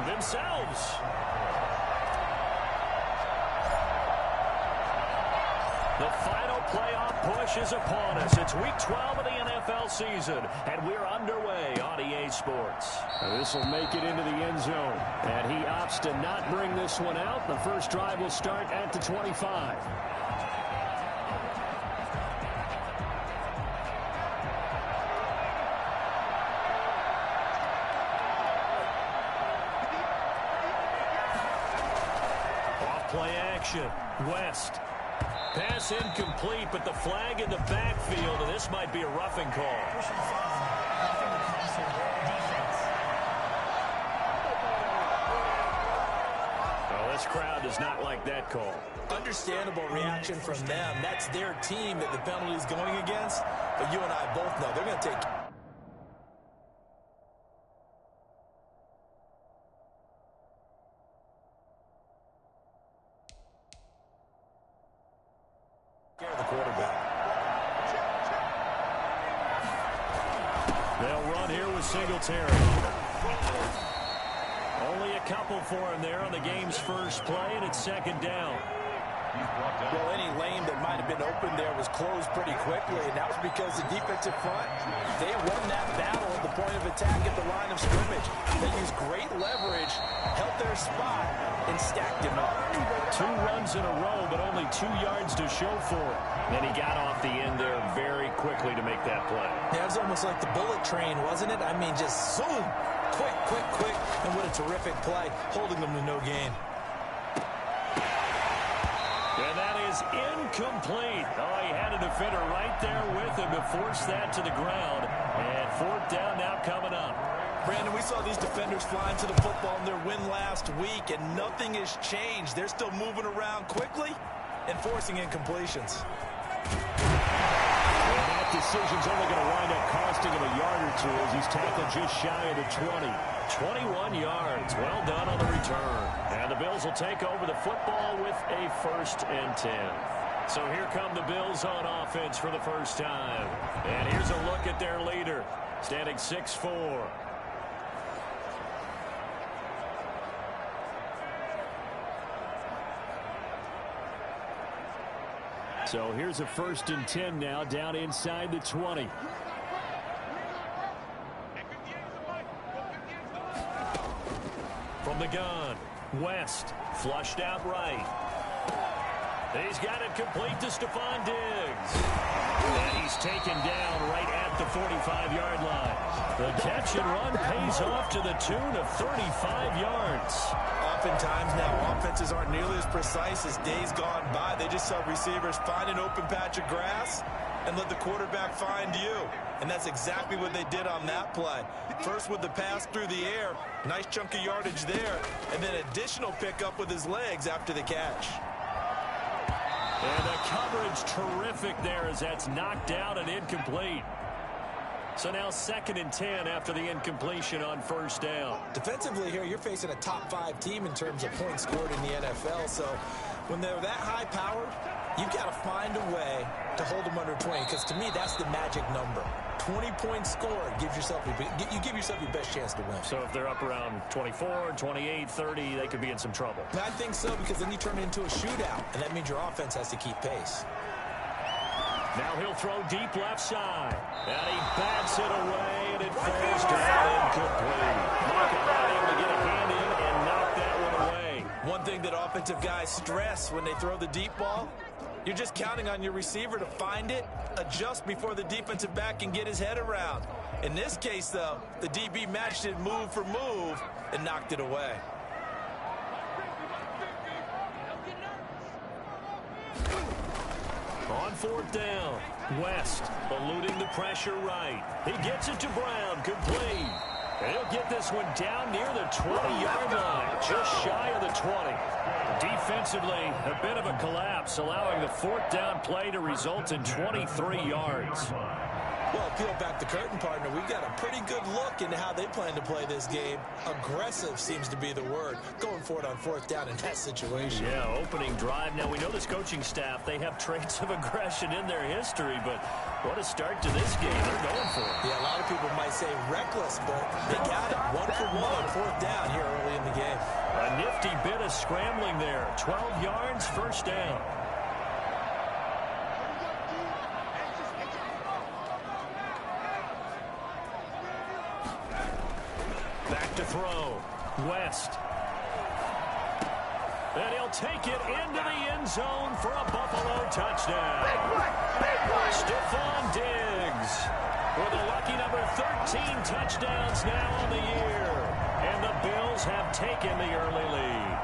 themselves. The final playoff push is upon us. It's Week 12 of the NFL season, and we're underway on EA Sports. This will make it into the end zone, and he opts to not bring this one out. The first drive will start at the 25. Off-play action. West. Pass incomplete, but the flag in the backfield, and this might be a roughing call. Well, this crowd does not like that call. Understandable reaction from them. That's their team that the penalty is going against, but you and I both know they're going to take the quarterback. They'll run here with Singletary. Only a couple for him there on the game's first play, and it's second down. Well, any lane that might have been open there was closed pretty quickly, and that was because the defensive front, they won that battle at the point of attack at the line of scrimmage. They used great leverage, held their spot, and stacked him up. 2 runs in a row, but only 2 yards to show for it. And he got off the end there very quickly to make that play. Yeah, it was almost like the bullet train, wasn't it? I mean, just zoom, quick, quick, quick, and what a terrific play, holding them to no gain. And that is incomplete. Oh, he had a defender right there with him to force that to the ground. And fourth down now coming up. Brandon, we saw these defenders flying to the football in their win last week, and nothing has changed. They're still moving around quickly and forcing incompletions. And that decision's only going to wind up costing him a yard or two as he's tackled just shy of the 20. 21 yards. Well done on the return. And the Bills will take over the football with a 1st and 10. So here come the Bills on offense for the first time. And here's a look at their leader, standing 6'4". So here's a 1st and 10 now, down inside the 20. From the gun, West, flushed out right. He's got it complete to Stephon Diggs. And he's taken down right at the 45-yard line. The catch and run pays off to the tune of 35 yards. Oftentimes now offenses aren't nearly as precise as days gone by. They just saw receivers find an open patch of grass and let the quarterback find you. And that's exactly what they did on that play. First with the pass through the air, nice chunk of yardage there, and then additional pickup with his legs after the catch. And the coverage terrific there as that's knocked down and incomplete. So now 2nd and 10 after the incompletion on 1st down. Defensively here, you're facing a top 5 team in terms of points scored in the NFL. So when they're that high powered, you've got to find a way to hold them under 20, because to me that's the magic number. 20 points scored gives yourself you give yourself your best chance to win. So if they're up around 24, 28, 30, they could be in some trouble. I think so, because then you turn it into a shootout, and that means your offense has to keep pace. Now he'll throw deep left side. And he bats it away, and it falls down incomplete. Not able to get a hand in and knock that one away. One thing that offensive guys stress when they throw the deep ball, you're just counting on your receiver to find it, adjust before the defensive back can get his head around. In this case, though, the DB matched it move for move and knocked it away. On 4th down, West eluding the pressure right. He gets it to Brown, complete. And he'll get this one down near the 20-yard line, just shy of the 20. Defensively, a bit of a collapse, allowing the 4th down play to result in 23 yards. Well, peel back the curtain, partner. We've got a pretty good look into how they plan to play this game. Aggressive seems to be the word. Going for it on 4th down in that situation. Yeah, opening drive. Now, we know this coaching staff, they have traits of aggression in their history, but what a start to this game. They're going for it. Yeah, a lot of people might say reckless, but they got it. 1 for 1 on 4th down here early in nifty bit of scrambling there. 12 yards, first down. Back to throw. West. And he'll take it into the end zone for a Buffalo touchdown. Stephon Diggs with a lucky number 13 touchdowns now on the year. And the Bills have taken the early lead.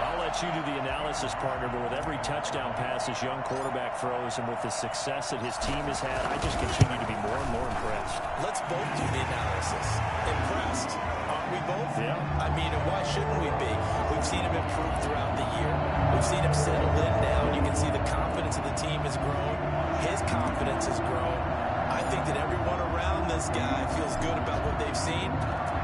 I'll let you do the analysis, partner, but with every touchdown pass this young quarterback throws and with the success that his team has had, I just continue to be more and more impressed. Let's both do the analysis. Impressed. Aren't we both? Yeah. I mean, and why shouldn't we be? We've seen him improve throughout the year. We've seen him settle in now. You can see the confidence of the team has grown. His confidence has grown. I think that everyone around this guy feels good about what they've seen.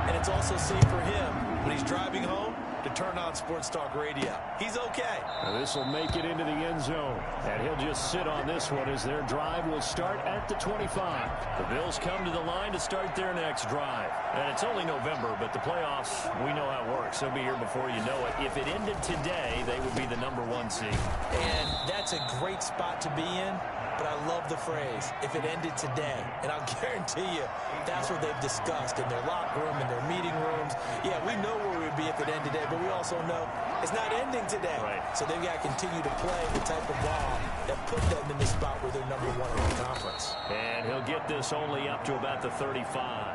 And it's also safe for him when he's driving home to turn on Sports Talk Radio. He's okay. This will make it into the end zone. And he'll just sit on this one as their drive will start at the 25. The Bills come to the line to start their next drive. And it's only November, but the playoffs, we know how it works. They'll be here before you know it. If it ended today, they would be the #1 seed. And that's a great spot to be in. But I love the phrase, if it ended today. And I'll guarantee you, that's what they've discussed in their locker room, in their meeting rooms. Yeah, we know where we would be if it ended today, but we also know it's not ending today. Right. So they've got to continue to play the type of ball that put them in the spot where they're #1 in the conference. And he'll get this only up to about the 35.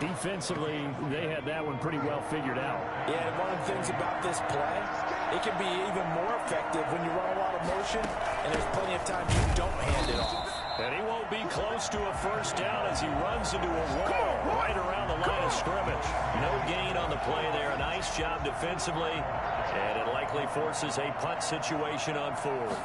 Defensively, they had that one pretty well figured out. Yeah, and one of the things about this play, it can be even more effective when you run a lot of motion, and there's plenty of times you don't hand it off. And he won't be close to a first down as he runs into a wall right around the line of scrimmage. No gain on the play there. A nice job defensively, and it likely forces a punt situation on 4th.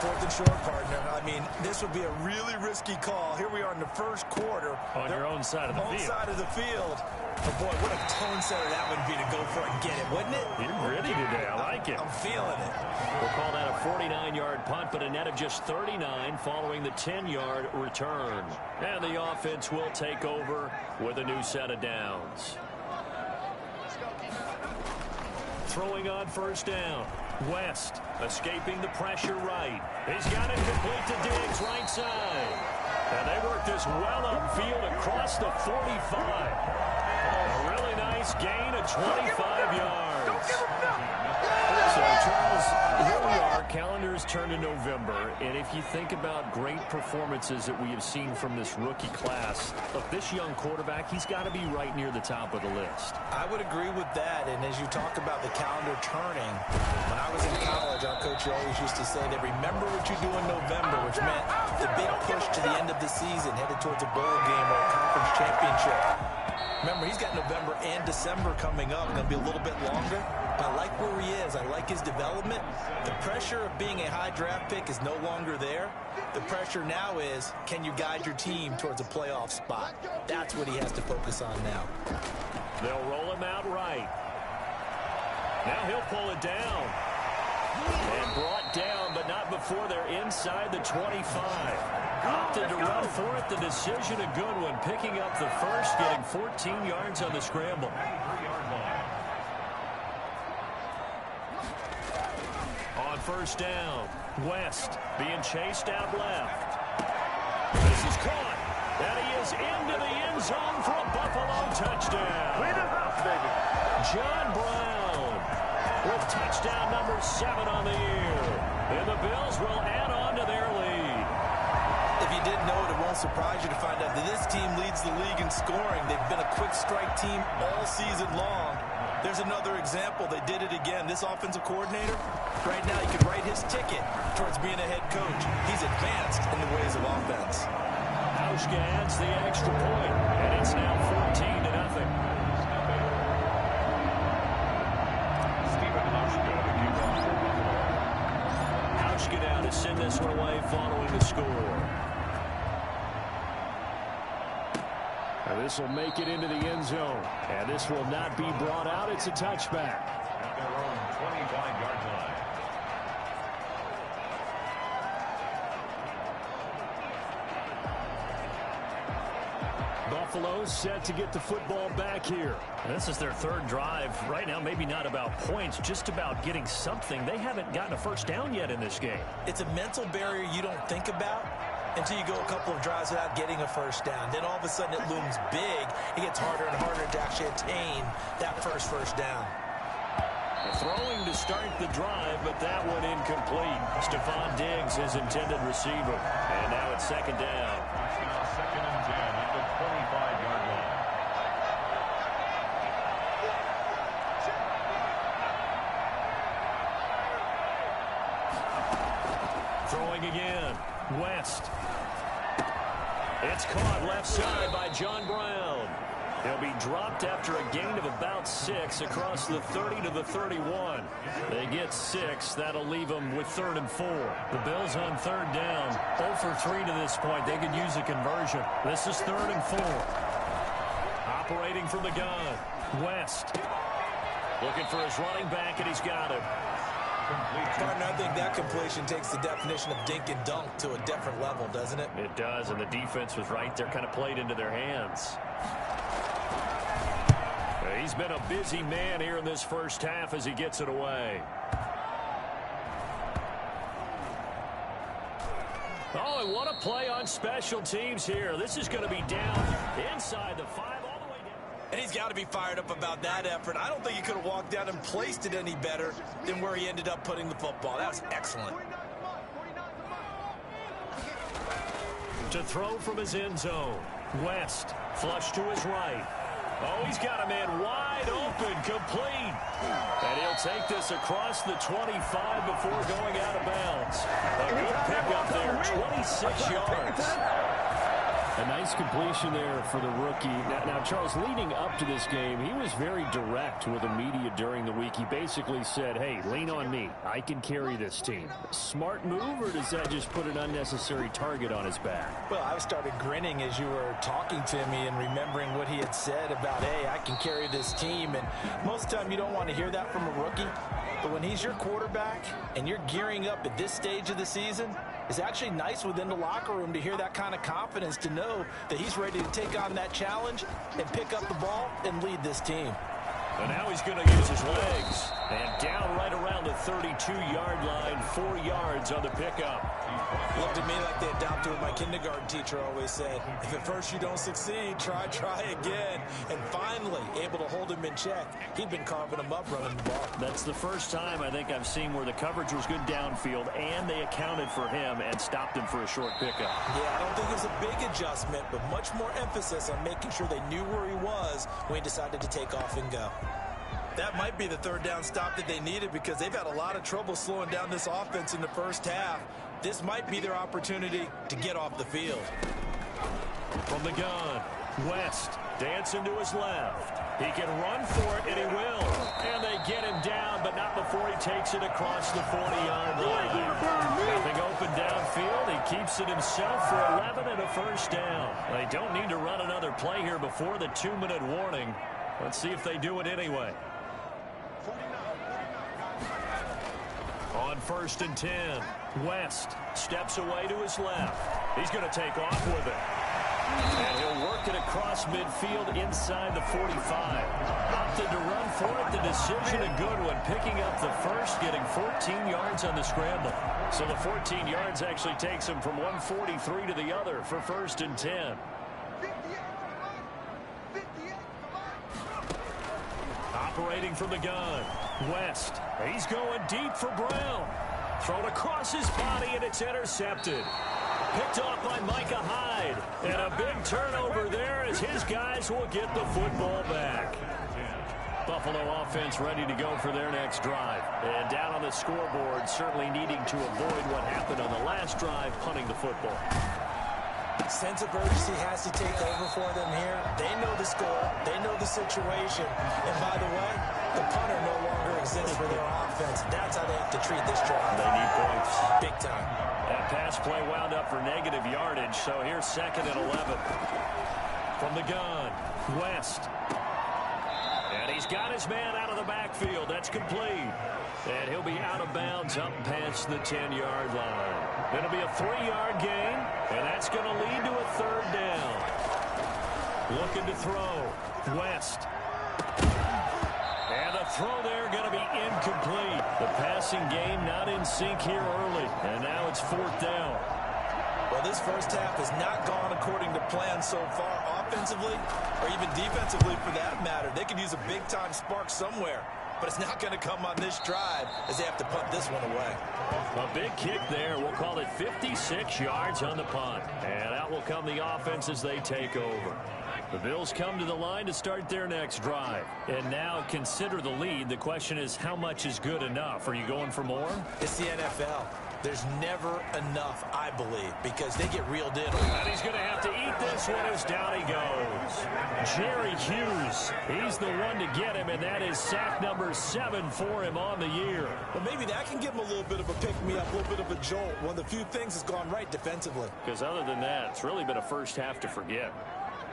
4th and short, partner. I mean, this would be a really risky call. Here we are in the first quarter. On your own side of the field. On side of the field. But, boy, what a tone setter that would be to go for it and get it, wouldn't it? You're ready today. I like it. I'm feeling it. We'll call that a 49-yard punt, but a net of just 39 following the 10-yard return. And the offense will take over with a new set of downs. Throwing on first down. West escaping the pressure right. He's got it complete to Diggs right side. And they work this well upfield across the 45. A really nice gain of 25 yards. So, Charles, here we are. Calendars turn to November. And if you think about great performances that we have seen from this rookie class, look, this young quarterback, he's got to be right near the top of the list. I would agree with that. And as you talk about the calendar turning, when I was in college, our coach always used to say that remember what you do in November, which meant the big push to the end of the season, headed towards a bowl game or a conference championship. Remember, he's got November and December coming up. It's going to be a little bit longer. But I like where he is. I like his development. The pressure of being a high draft pick is no longer there. The pressure now is, can you guide your team towards a playoff spot? That's what he has to focus on now. They'll roll him out right. Now he'll pull it down. And brought down, but not before they're inside the 25. Opted to run for it. The decision a good one. Picking up the first, getting 14 yards on the scramble. On first down, West being chased out left. This is caught. And he is into the end zone for a Buffalo touchdown. Clean it up, baby. John Brown with touchdown number 7 on the year. And the Bills will add on to their lead. If you didn't know it, it won't surprise you to find out that this team leads the league in scoring. They've been a quick strike team all season long. There's another example. They did it again. This offensive coordinator, right now, he could write his ticket towards being a head coach. He's advanced in the ways of offense. Hauschka adds the extra point, and it's now 14-0. Hauschka now to send this one away following the score. Now this will make it into the end zone, and this will not be brought out. It's a touchback. At their own 25-yard line. Buffalo set to get the football back here. This is their third drive. Right now, maybe not about points, just about getting something. They haven't gotten a first down yet in this game. It's a mental barrier you don't think about until you go a couple of drives without getting a first down. Then all of a sudden it looms big. It gets harder and harder to actually attain that first down. Throwing to start the drive, but that one incomplete. Stephon Diggs, his intended receiver. And now it's second down. Second and 10 at the 25-yard line. Throwing again. West. It's caught left side by John Brown. He'll be dropped after a gain of about 6 across the 30 to the 31. They get 6. That'll leave them with 3rd and 4. The Bills on 3rd down. 0 for 3 to this point. They could use a conversion. This is 3rd and 4. Operating from the gun. West. Looking for his running back, and he's got him. Partner, I think that completion takes the definition of dink and dunk to a different level, doesn't it? It does, and the defense was right there, kind of played into their hands. He's been a busy man here in this first half as he gets it away. Oh, and what a play on special teams here. This is going to be down inside the 5 all the way down. And he's got to be fired up about that effort. I don't think he could have walked down and placed it any better than where he ended up putting the football. That was excellent. To throw from his end zone. West, flush to his right. Oh, he's got a man wide open, complete. And he'll take this across the 25 before going out of bounds. A good pickup there, 26 yards. A nice completion there for the rookie. Now, Charles, leading up to this game, he was very direct with the media during the week. He basically said, hey, lean on me. I can carry this team. Smart move, or does that just put an unnecessary target on his back? Well, I started grinning as you were talking to me and remembering what he had said about, hey, I can carry this team. And most of the time you don't want to hear that from a rookie. But when he's your quarterback and you're gearing up at this stage of the season, it's actually nice within the locker room to hear that kind of confidence, to know that he's ready to take on that challenge and pick up the ball and lead this team. And now he's going to use his legs. And down right around the 32-yard line, 4 yards on the pickup. Looked at me like the adopted what my kindergarten teacher always said. If at first you don't succeed, try again. And finally, able to hold him in check. He'd been carving him up running the ball. That's the first time I think I've seen where the coverage was good downfield and they accounted for him and stopped him for a short pickup. Yeah, I don't think it was a big adjustment, but much more emphasis on making sure they knew where he was when he decided to take off and go. That might be the 3rd down stop that they needed, because they've had a lot of trouble slowing down this offense in the first half. This might be their opportunity to get off the field. From the gun, West dancing to his left. He can run for it, and he will. And they get him down, but not before he takes it across the 40-yard line. Nothing open downfield. He keeps it himself for 11 and a first down. They don't need to run another play here before the 2-minute warning. Let's see if they do it anyway. On 1st and 10, West steps away to his left. He's going to take off with it. And he'll work it across midfield inside the 45. Opted to run for it. The decision a good one. Picking up the first, getting 14 yards on the scramble. So the 14 yards actually takes him from 143 to the other for 1st and 10. Operating from the gun, West. He's going deep for Brown. Thrown across his body, and it's intercepted. Picked off by Micah Hyde. And a big turnover there as his guys will get the football back. Buffalo offense ready to go for their next drive. And down on the scoreboard, certainly needing to avoid what happened on the last drive, punting the football. Sense of urgency has to take over for them here. They know the score. They know the situation. And by the way, the punter no longer exists for their offense. That's how they have to treat this drive. They need points. Big time. That pass play wound up for negative yardage, so here's 2nd and 11. From the gun, West. And he's got his man out of the backfield. That's complete. And he'll be out of bounds up past the 10-yard line. It'll be a 3-yard gain, and that's going to lead to a 3rd down. Looking to throw. West. And the throw there going to be incomplete. The passing game not in sync here early. And now it's 4th down. Well, this first half has not gone according to plan so far, offensively or even defensively for that matter. They could use a big-time spark somewhere, but it's not going to come on this drive as they have to punt this one away. A big kick there. We'll call it 56 yards on the punt. And out will come the offense as they take over. The Bills come to the line to start their next drive. And now consider the lead. The question is, how much is good enough? Are you going for more? It's the NFL. There's never enough, I believe, because they get reeled in. And he's going to have to eat this one as down he goes. Jerry Hughes, he's the one to get him, and that is sack number 7 for him on the year. Well, maybe that can give him a little bit of a pick-me-up, a little bit of a jolt. One of the few things that's gone right defensively. Because other than that, it's really been a first half to forget.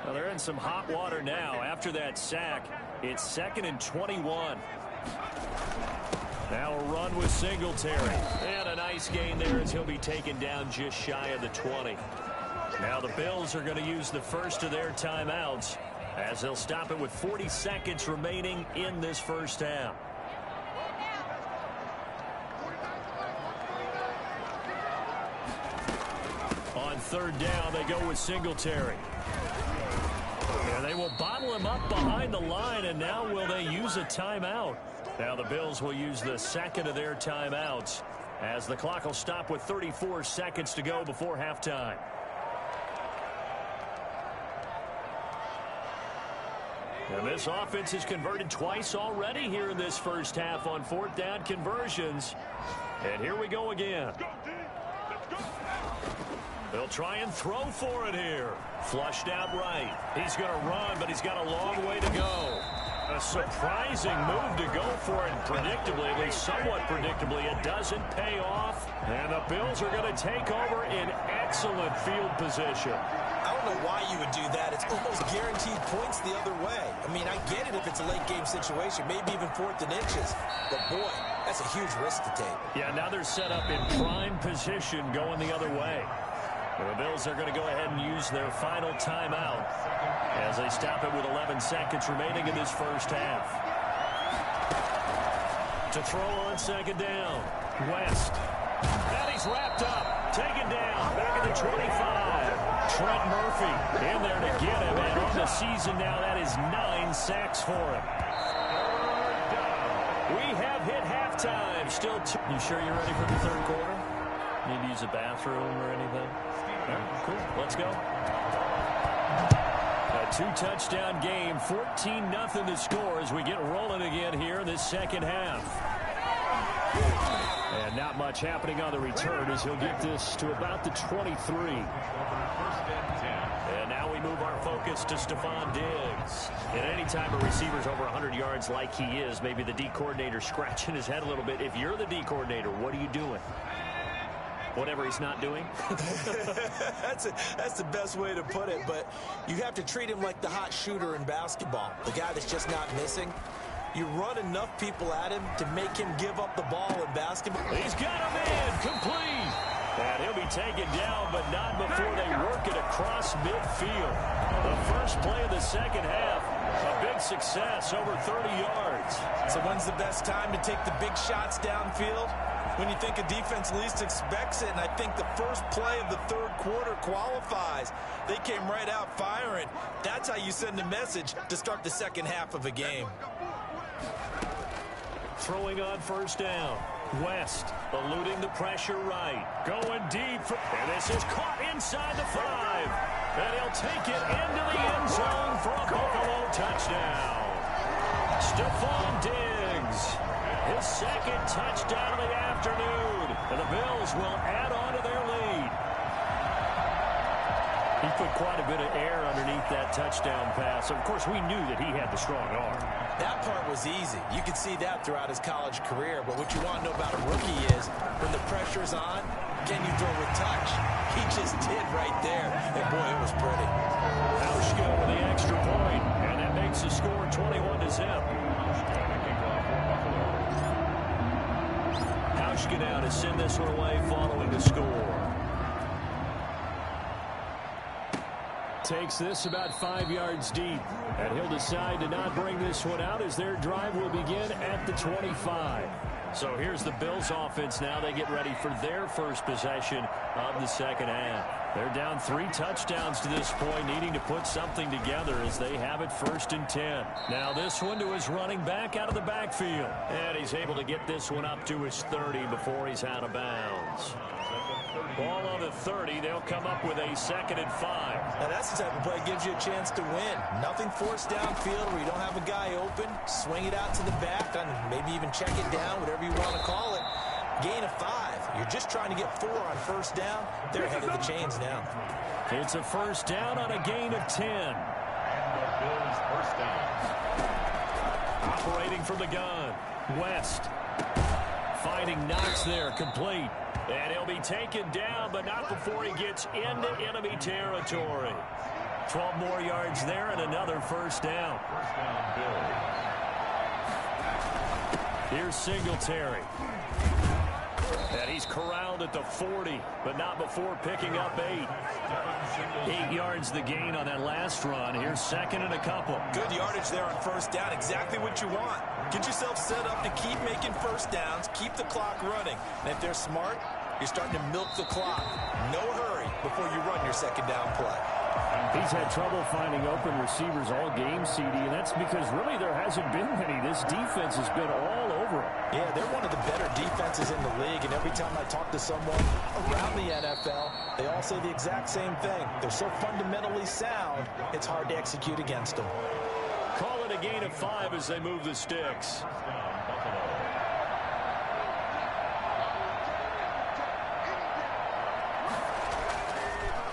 Well, they're in some hot water now. After that sack, it's 2nd and 21. Now a run with Singletary. And a nice gain there as he'll be taken down just shy of the 20. Now the Bills are going to use the first of their timeouts as they'll stop it with 40 seconds remaining in this first half. On 3rd down, they go with Singletary. And they will bottle him up behind the line, and now will they use a timeout? Now the Bills will use the 2nd of their timeouts as the clock will stop with 34 seconds to go before halftime. And this offense has converted twice already here in this first half on 4th down conversions. And here we go again. They'll try and throw for it here. Flushed out right. He's going to run, but he's got a long way to go. A surprising move to go for it. Predictably, at least somewhat predictably, it doesn't pay off. And the Bills are going to take over in excellent field position. I don't know why you would do that. It's almost guaranteed points the other way. I mean, I get it if it's a late game situation, maybe even 4th and inches. But, boy, that's a huge risk to take. Yeah, now they're set up in prime position going the other way. The Bills are going to go ahead and use their final timeout as they stop it with 11 seconds remaining in this first half. To throw on 2nd down. West. And he's wrapped up. Taken down. Back at the 25. Trent Murphy in there to get him. And on the season now, that is 9 sacks for him. We have hit halftime. Still two. You sure you're ready for the 3rd quarter? Need to use a bathroom or anything? All right, cool. Let's go. A 2-touchdown game. 14-0 to score as we get rolling again here in this 2nd half. And not much happening on the return as he'll get this to about the 23. And now we move our focus to Stephon Diggs. And any time a receiver's over 100 yards like he is, maybe the D coordinator scratching his head a little bit. If you're the D coordinator, what are you doing? Whatever he's not doing. That's the best way to put it, but you have to treat him like the hot shooter in basketball, the guy that's just not missing. You run enough people at him to make him give up the ball in basketball. He's got him in, complete. And he'll be taken down, but not before they work it across midfield. The first play of the 2nd half, a big success, over 30 yards. So when's the best time to take the big shots downfield? When you think a defense least expects it, and I think the first play of the 3rd quarter qualifies. They came right out firing. That's how you send a message to start the 2nd half of a game. Throwing on 1st down. West eluding the pressure right. Going deep. And this is caught inside the 5. And he'll take it into the end zone for a Buffalo touchdown. Stephon Diggs. His 2nd touchdown of the afternoon. And the Bills will add on to their lead. He put quite a bit of air underneath that touchdown pass. Of course, we knew that he had the strong arm. That part was easy. You could see that throughout his college career. But what you want to know about a rookie is when the pressure's on, can you throw with touch? He just did right there. And, boy, it was pretty. Hauschka with the extra point. And that makes the score 21-0. Hauschka now to send this one away following the score. Take makes this about 5 yards deep. And he'll decide to not bring this one out as their drive will begin at the 25. So here's the Bills offense now. They get ready for their first possession of the second half. They're down 3 touchdowns to this point, needing to put something together as they have it 1st and 10. Now this one to his running back out of the backfield. And he's able to get this one up to his 30 before he's out of bounds. Ball on the 30. They'll come up with a 2nd and 5. Now that's the type of play that gives you a chance to win. Nothing forced downfield where you don't have a guy open. Swing it out to the back and maybe even check it down, whatever you want to call it. Gain of 5. You're just trying to get 4 on 1st down. They're ahead of the chains now. It's a 1st down on a gain of 10. And the Bills 1st down. Operating from the gun. West. Finding Knox there, complete. And he'll be taken down, but not before he gets into enemy territory. 12 more yards there and another 1st down. 1st down, Bills. Here's Singletary. And he's corralled at the 40, but not before picking up 8. 8 yards the gain on that last run. Here's 2nd and a couple. Good yardage there on 1st down. Exactly what you want. Get yourself set up to keep making 1st downs. Keep the clock running. And if they're smart, you're starting to milk the clock. No hurry before you run your 2nd down play. He's had trouble finding open receivers all game, CD, and that's because really there hasn't been many. This defense has been all over him. Yeah, they're one of the better defenses in the league, and every time I talk to someone around the NFL, they all say the exact same thing. They're so fundamentally sound, it's hard to execute against them. Call it a gain of 5 as they move the sticks.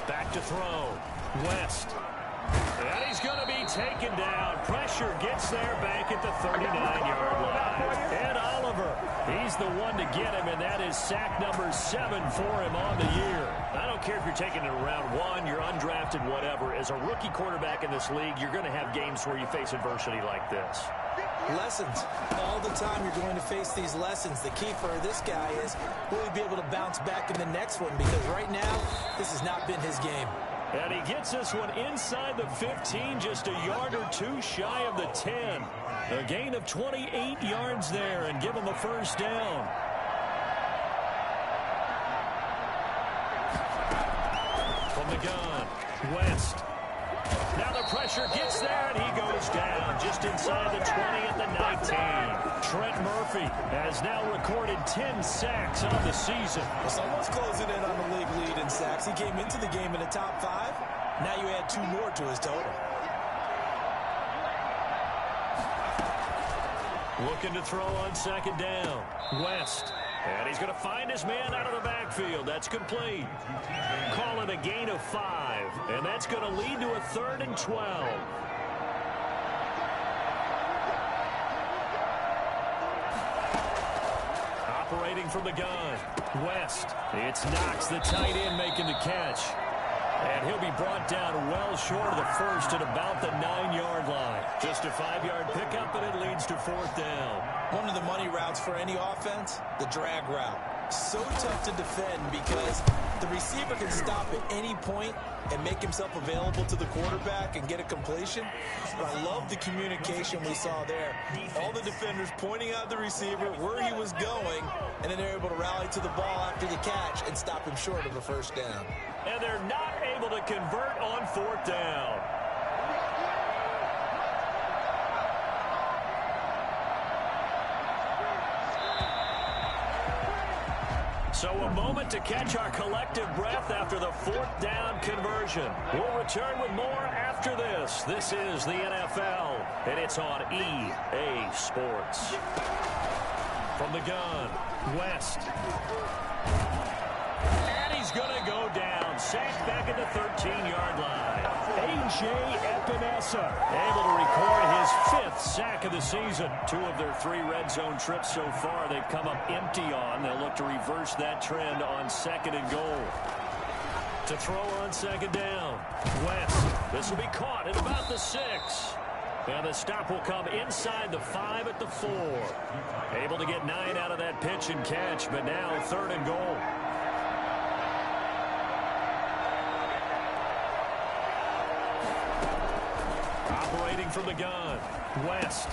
Back to throw. West. And he's going to be taken down. Pressure gets there back at the 39-yard line. And Oliver, he's the one to get him, and that is sack number 7 for him on the year. I don't care if you're taking it in round 1, you're undrafted, whatever. As a rookie quarterback in this league, you're going to have games where you face adversity like this. Lessons. All the time you're going to face these lessons. The key for this guy is, will he be able to bounce back in the next one? Because right now, this has not been his game. And he gets this one inside the 15, just a yard or 2 shy of the 10. A gain of 28 yards there and give him a 1st down. From the gun, West. Now the pressure gets there, and he goes down just inside the 20 at the 19. Trent Murphy has now recorded 10 sacks on the season. Well, someone's closing in on the league lead in sacks. He came into the game in the top 5. Now you add 2 more to his total. Looking to throw on 2nd down. West. And he's going to find his man out of the backfield. That's complete. Call it a gain of 5. And that's going to lead to a 3rd and 12. Operating from the gun. West. It's Knox, the tight end, making the catch. And he'll be brought down well short of the 1st at about the 9-yard line. Just a 5-yard pickup, and it leads to 4th down. One of the money routes for any offense, the drag route. So tough to defend because the receiver can stop at any point and make himself available to the quarterback and get a completion. But I love the communication we saw there. All the defenders pointing out the receiver where he was going, and then they're able to rally to the ball after the catch and stop him short of a 1st down. And they're not able to convert on 4th down. So a moment to catch our collective breath after the 4th down conversion. We'll return with more after this. This is the NFL, and it's on EA Sports. From the gun, West. And he's going to go down. Sacked back at the 13-yard line. A.J. Epinesa able to record his 5th sack of the season. 2 of their 3 red zone trips so far they've come up empty on. They'll look to reverse that trend on 2nd and goal. To throw on 2nd down. West. This will be caught at about the 6. And the stop will come inside the 5 at the 4. Able to get 9 out of that pitch and catch, but now 3rd and goal. Operating from the gun. West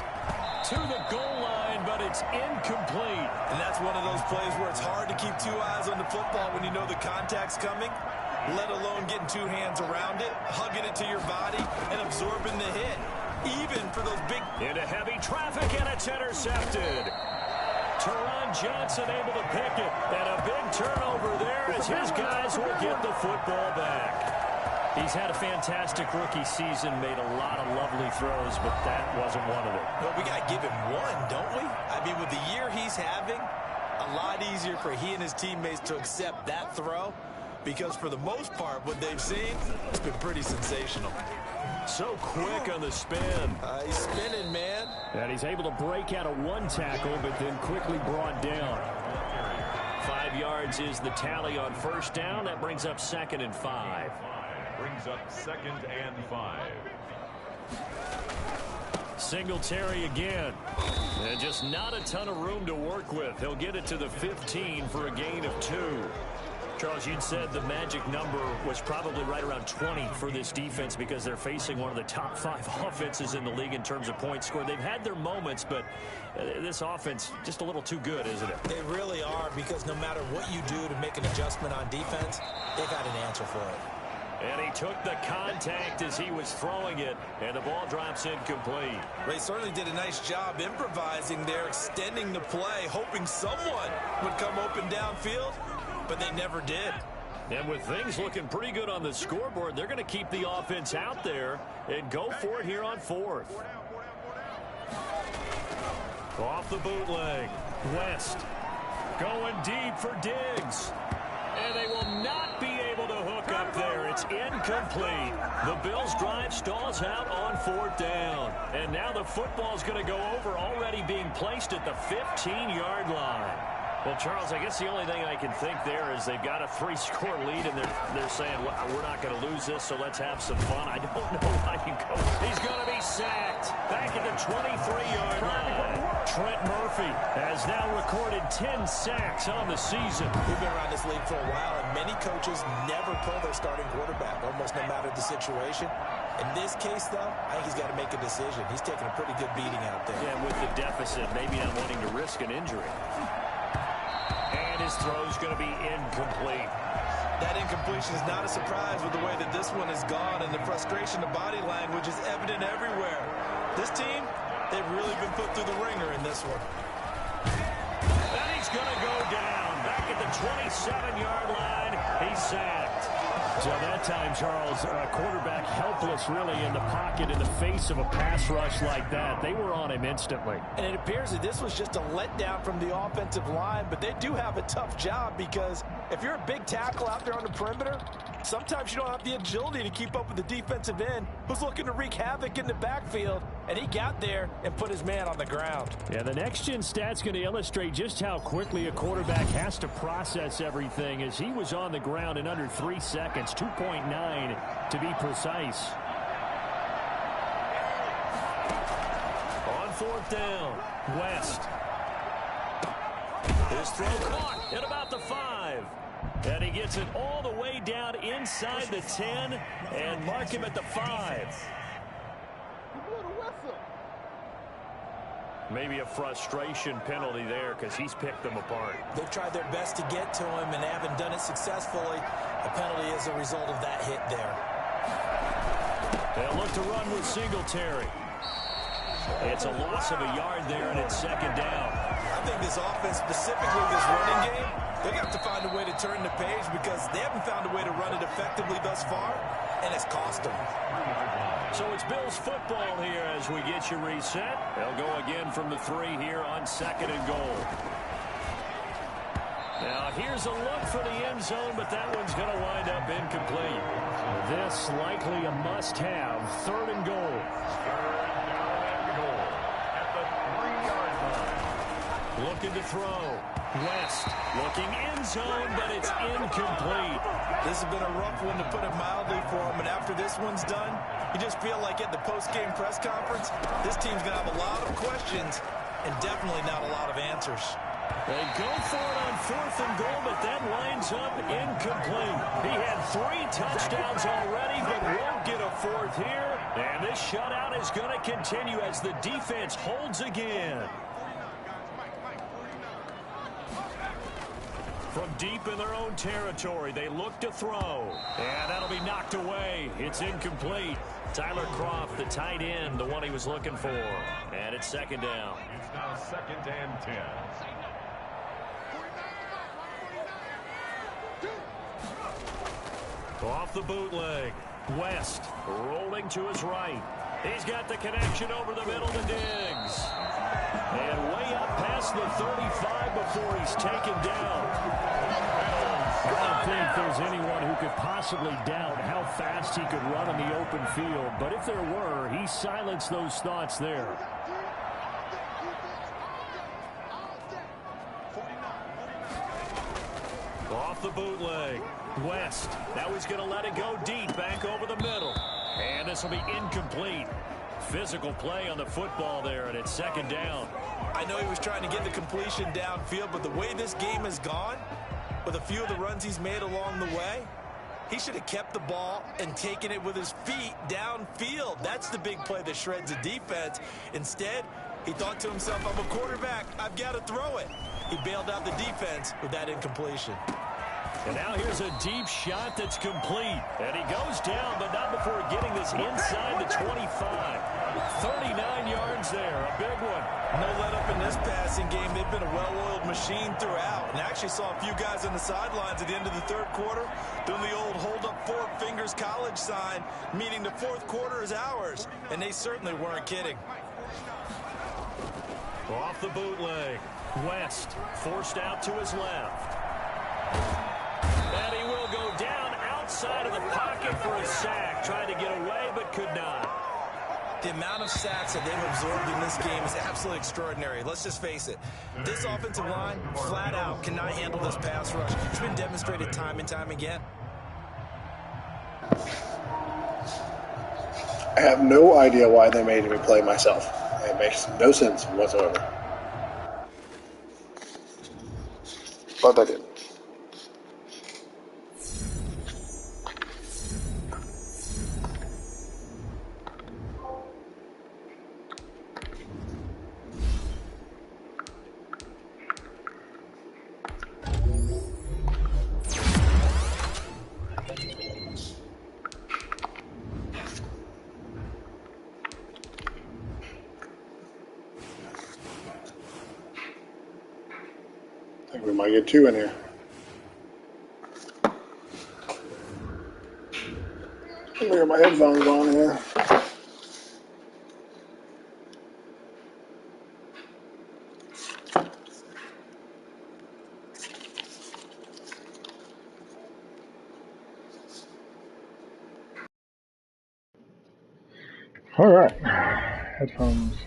to the goal line, but it's incomplete. And that's one of those plays where it's hard to keep two eyes on the football when you know the contact's coming, let alone getting two hands around it, hugging it to your body, and absorbing the hit, even for those big... Into heavy traffic, and it's intercepted. Teron Johnson able to pick it, and a big turnover there as his guys will get the football back. He's had a fantastic rookie season, made a lot of lovely throws, but that wasn't one of them. Well, we got to give him one, don't we? I mean, with the year he's having, a lot easier for he and his teammates to accept that throw, because for the most part, what they've seen, it's been pretty sensational. So quick on the spin. He's spinning, man. And he's able to break out of one tackle, but then quickly brought down. 5 yards is the tally on first down. That brings up 2nd and 5. Brings up 2nd and 5. Singletary again. And just not a ton of room to work with. He'll get it to the 15 for a gain of 2. Charles, you'd said the magic number was probably right around 20 for this defense because they're facing one of the top 5 offenses in the league in terms of points scored. They've had their moments, but this offense just a little too good, isn't it? They really are, because no matter what you do to make an adjustment on defense, they've got an answer for it. And he took the contact as he was throwing it, and the ball drops incomplete. They certainly did a nice job improvising there, extending the play, hoping someone would come open downfield, but they never did. And with things looking pretty good on the scoreboard, they're going to keep the offense out there and go for it here on 4th. Off the bootleg. West going deep for Diggs. And they will not be able to hook up there. It's incomplete. The Bills' drive stalls out on 4th down. And now the football's going to go over, already being placed at the 15-yard line. Well, Charles, I guess the only thing I can think there is they've got a 3-score lead, and they're saying, well, we're not going to lose this, so let's have some fun. I don't know how you go. He's going to be sacked back at the 23-yard line. Trent Murphy has now recorded 10 sacks on the season. We've been around this league for a while, and many coaches never pull their starting quarterback, almost no matter the situation. In this case, though, I think he's got to make a decision. He's taking a pretty good beating out there. Yeah, with the deficit, maybe not wanting to risk an injury. And his throw's going to be incomplete. That incompletion is not a surprise with the way that this one has gone, and the frustration of body language is evident everywhere. This team, they've really been put through the ringer in this one. And he's going to go down. Back at the 27-yard line, he's sacked. So that time, Charles, quarterback helpless really in the pocket in the face of a pass rush like that. They were on him instantly. And it appears that this was just a letdown from the offensive line, but they do have a tough job, because if you're a big tackle out there on the perimeter, sometimes you don't have the agility to keep up with the defensive end who's looking to wreak havoc in the backfield, and he got there and put his man on the ground. Yeah, the next-gen stat's going to illustrate just how quickly a quarterback has to process everything, as he was on the ground in under 3 seconds, 2.9 to be precise. On 4th down, West. His throw caught at about the 5. And he gets it all the way down inside the 10 and mark him at the 5. Maybe a frustration penalty there, because he's picked them apart. They've tried their best to get to him and haven't done it successfully. A penalty is a result of that hit there. They'll look to run with Singletary. It's a loss of a yard there, and it's 2nd down. I think this offense, specifically this running game, they're going to have to find a way to turn the page, because they haven't found a way to run it effectively thus far, and it's cost them. So it's Bills football here as we get you reset. They'll go again from the 3 here on 2nd and goal. Now here's a look for the end zone, but that one's going to wind up incomplete. This likely a must-have, 3rd and goal. At the 3-yard line. Looking to throw. West looking end zone, but it's incomplete. This has been a rough one, to put it mildly, for him. And after this one's done, you just feel like at the post-game press conference, this team's going to have a lot of questions and definitely not a lot of answers. They go for it on 4th and goal, but that winds up incomplete. He had 3 touchdowns already, but won't get a 4th here. And this shutout is going to continue as the defense holds again. From deep in their own territory, they look to throw. And that'll be knocked away. It's incomplete. Tyler Kroft, the tight end, the one he was looking for. And it's 2nd down. It's now 2nd and 10. Off the bootleg. West rolling to his right. He's got the connection over the middle to Diggs. And way up past the 35 before he's taken down. I don't think there's anyone who could possibly doubt how fast he could run in the open field. But if there were, he silenced those thoughts there. Off the bootleg. West. Now he's going to let it go deep back over the middle. And this will be incomplete. Physical play on the football there, and it's 2nd down. I know he was trying to get the completion downfield, but the way this game has gone, with a few of the runs he's made along the way, he should have kept the ball and taken it with his feet downfield. That's the big play that shreds the defense. Instead, he thought to himself, I'm a quarterback, I've got to throw it. He bailed out the defense with that incompletion. And now here's a deep shot that's complete. And he goes down, but not before getting this inside the 25. 39 yards there, a big one. No let up in this passing game. They've been a well-oiled machine throughout. And actually saw a few guys on the sidelines at the end of the 3rd quarter doing the old hold up 4 fingers college sign, meaning the 4th quarter is ours. And they certainly weren't kidding. Off the bootleg. West forced out to his left. And he will go down outside of the pocket for a sack. Tried to get away, but could not. The amount of sacks that they've absorbed in this game is absolutely extraordinary. Let's just face it. This offensive line, flat out, cannot handle this pass rush. It's been demonstrated time and time again. I have no idea why they made me play myself. It makes no sense whatsoever. But I did. I think we might get 2 in here. Let me get my headphones on here. All right, headphones.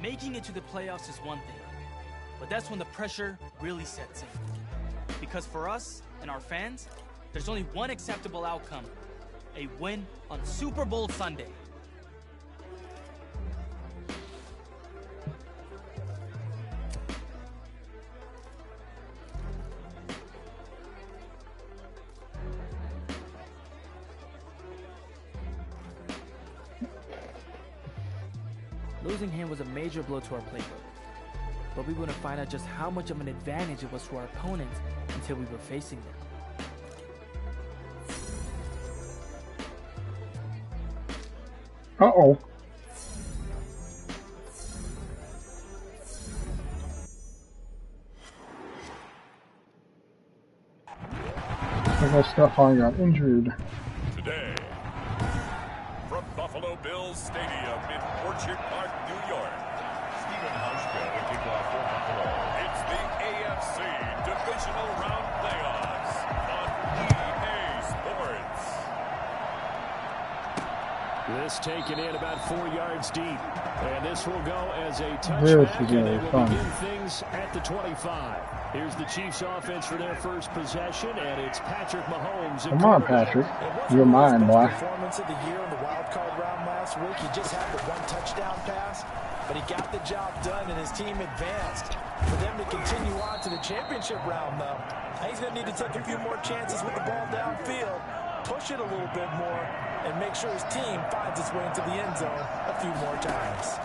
Making it to the playoffs is one thing, but that's when the pressure really sets in. Because for us and our fans, there's only one acceptable outcome: a win on Super Bowl Sunday. Losing him was a major blow to our playbook, but we wouldn't find out just how much of an advantage it was to our opponents until we were facing them. Uh-oh. I got Stephon got injured. Today Buffalo Bills Stadium in Orchard Park, New York. Stephen Hauschka to kick off for Buffalo. It's the AFC Divisional Round Playoffs on EA Sports. This taken in about 4 yards deep. And this will go as a touchback, and they will begin things at the 25. Here's the Chiefs offense for their first possession, and it's Patrick Mahomes. Come on, Patrick. You're mine, boy. Performance of the year in the wild card round last week. He just had the one touchdown pass, but he got the job done and his team advanced. For them to continue on to the championship round, though, he's going to need to take a few more chances with the ball downfield, push it a little bit more, and make sure his team finds its way into the end zone a few more times.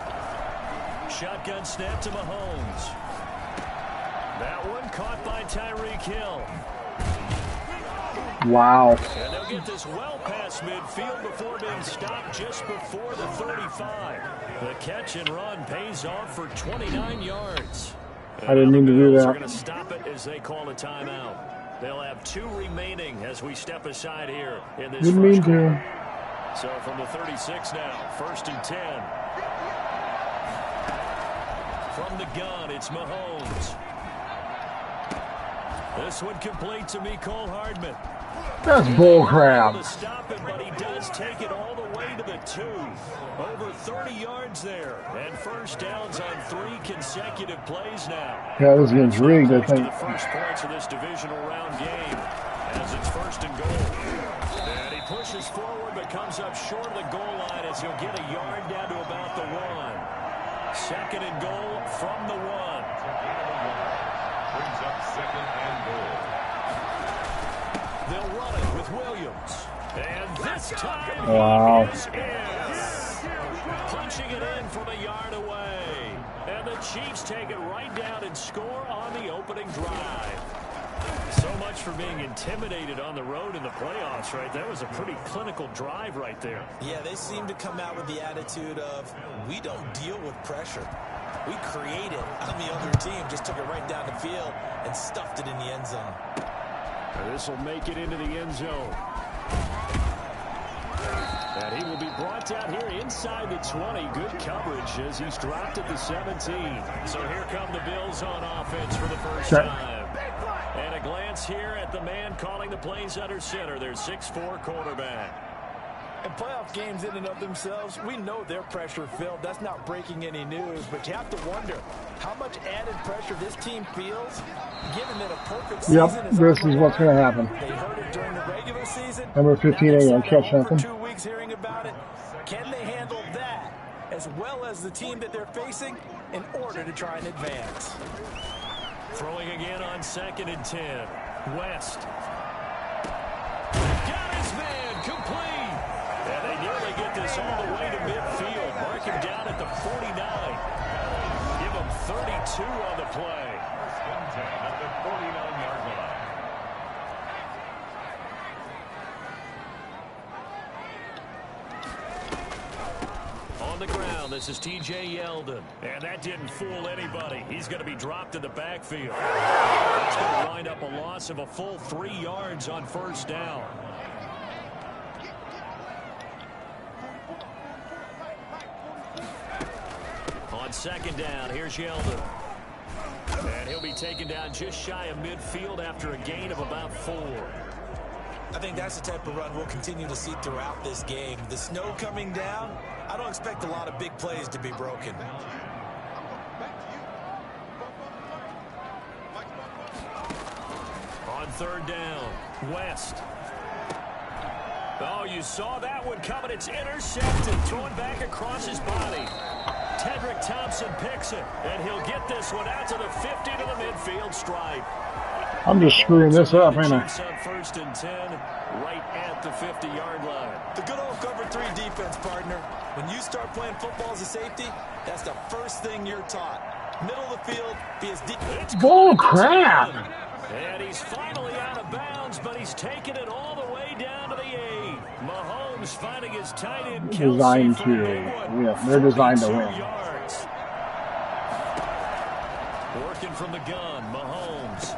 Shotgun snap to Mahomes. That one caught by Tyreek Hill. Wow. And they'll get this well past midfield before being stopped just before the 35. The catch and run pays off for 29 yards. I didn't mean to do that. They're going to stop it as they call a timeout. They'll have 2 remaining as we step aside here in this first quarter. So from the 36 now, 1st and 10. From the gun, it's Mahomes. This one complete to Mecole Hardman. That's bullcrap. To stop him, but he does take it all the way to the 2. Over 30 yards there, and first downs on 3 consecutive plays now. Yeah, this game's rigged, I think. The first points of this divisional round game as it's 1st and goal. And he pushes forward, but comes up short of the goal line as he'll get a yard down to about the 1. 2nd and goal from the 1. Brings up 2nd and goal. They'll run it with Williams. And this time wow. he is in. Punching it in from a yard away. And the Chiefs take it right down and score on the opening drive. So much for being intimidated on the road in the playoffs, right? That was a pretty clinical drive right there. Yeah, they seem to come out with the attitude of, we don't deal with pressure. We create it on the other team, just took it right down the field and stuffed it in the end zone. This will make it into the end zone. And he will be brought down here inside the 20. Good coverage as he's dropped at the 17. So here come the Bills on offense for the first time. And a glance here at the man calling the plays under center, their 6'4" quarterback. And playoff games in and of themselves, we know they're pressure-filled. That's not breaking any news, but you have to wonder how much added pressure this team feels, given that a perfect season is this is what's going to happen. They heard it during the regular season. Number 15, I'll catch something. For 2 weeks hearing about it. Can they handle that as well as the team that they're facing in order to try and advance? Throwing again on 2nd and 10. West. Got his man complete. And they nearly get this all the way to midfield. Mark him down at the 49. Give him 32 on the play. 1st and 10 at the 49-yard line. On the ground, this is T.J. Yeldon. And that didn't fool anybody. He's going to be dropped in the backfield. That's going to wind up a loss of a full 3 yards on 1st down. On 2nd down, here's Yeldon. And he'll be taken down just shy of midfield after a gain of about 4. I think that's the type of run we'll continue to see throughout this game. The snow coming down, I don't expect a lot of big plays to be broken. On 3rd down, West. Oh, you saw that one coming. It's intercepted. Thrown back across his body. Tedrick Thompson picks it, and he'll get this one out to the 50 to the midfield stripe. I'm just screwing this up, ain't I? On 1st and 10, right at the 50-yard line. The good old cover 3 defense, partner. When you start playing football as a safety, that's the first thing you're taught. Middle of the field, be as deep. Bull crap! And he's finally out of bounds, but he's taken it all the way down to the 8. Mahomes finding his tight end. Designed to, yeah, they're designed to win. Yards. Working from the gun, Mahomes.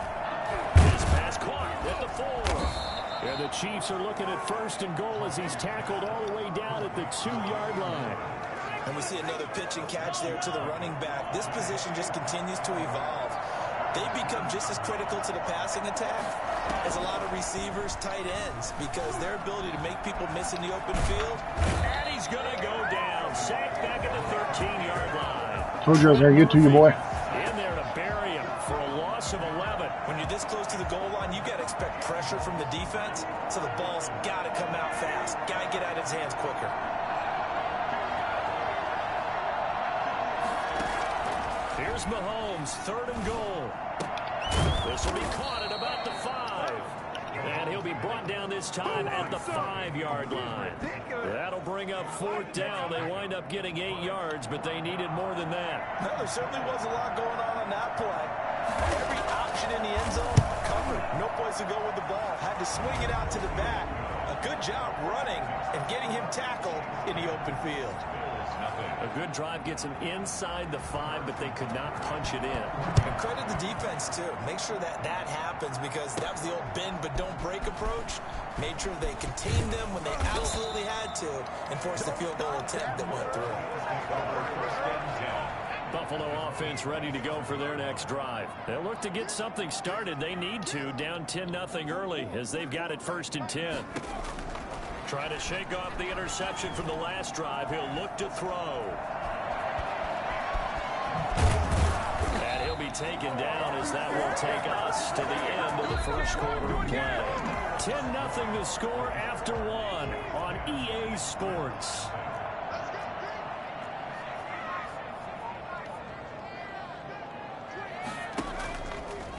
His pass caught at the 4. And the Chiefs are looking at 1st and goal as he's tackled all the way down at the 2-yard line. And we see another pitch and catch there to the running back. This position just continues to evolve. They become just as critical to the passing attack as a lot of receivers, tight ends, because their ability to make people miss in the open field. And he's going to go down. Sacked back at the 13-yard line. Told you I was going to get to you, boy. In there to bury him for a loss of 11. When you're this close to the goal line, you got to expect pressure from the defense, so the ball's got to come out fast. Got to get out of his hands quicker. Here's Mahomes, 3rd and goal. This will be caught at about the 5. And he'll be brought down this time at the 5-yard line. That'll bring up 4th down. They wind up getting 8 yards, but they needed more than that. Well, there certainly was a lot going on that play. Every option in the end zone covered. No place to go with the ball. Had to swing it out to the back. A good job running and getting him tackled in the open field. A good drive gets him inside the 5, but they could not punch it in. And credit the defense, too. Make sure that happens, because that was the old bend but don't break approach. Made sure they contained them when they absolutely had to and forced the field goal attempt that went through. Buffalo offense ready to go for their next drive. They'll look to get something started. They need to, down 10-0 early as they've got it 1st and 10. Trying to shake off the interception from the last drive. He'll look to throw. And he'll be taken down as that will take us to the end of the 1st quarter of play. 10-0 the score after 1 on EA Sports.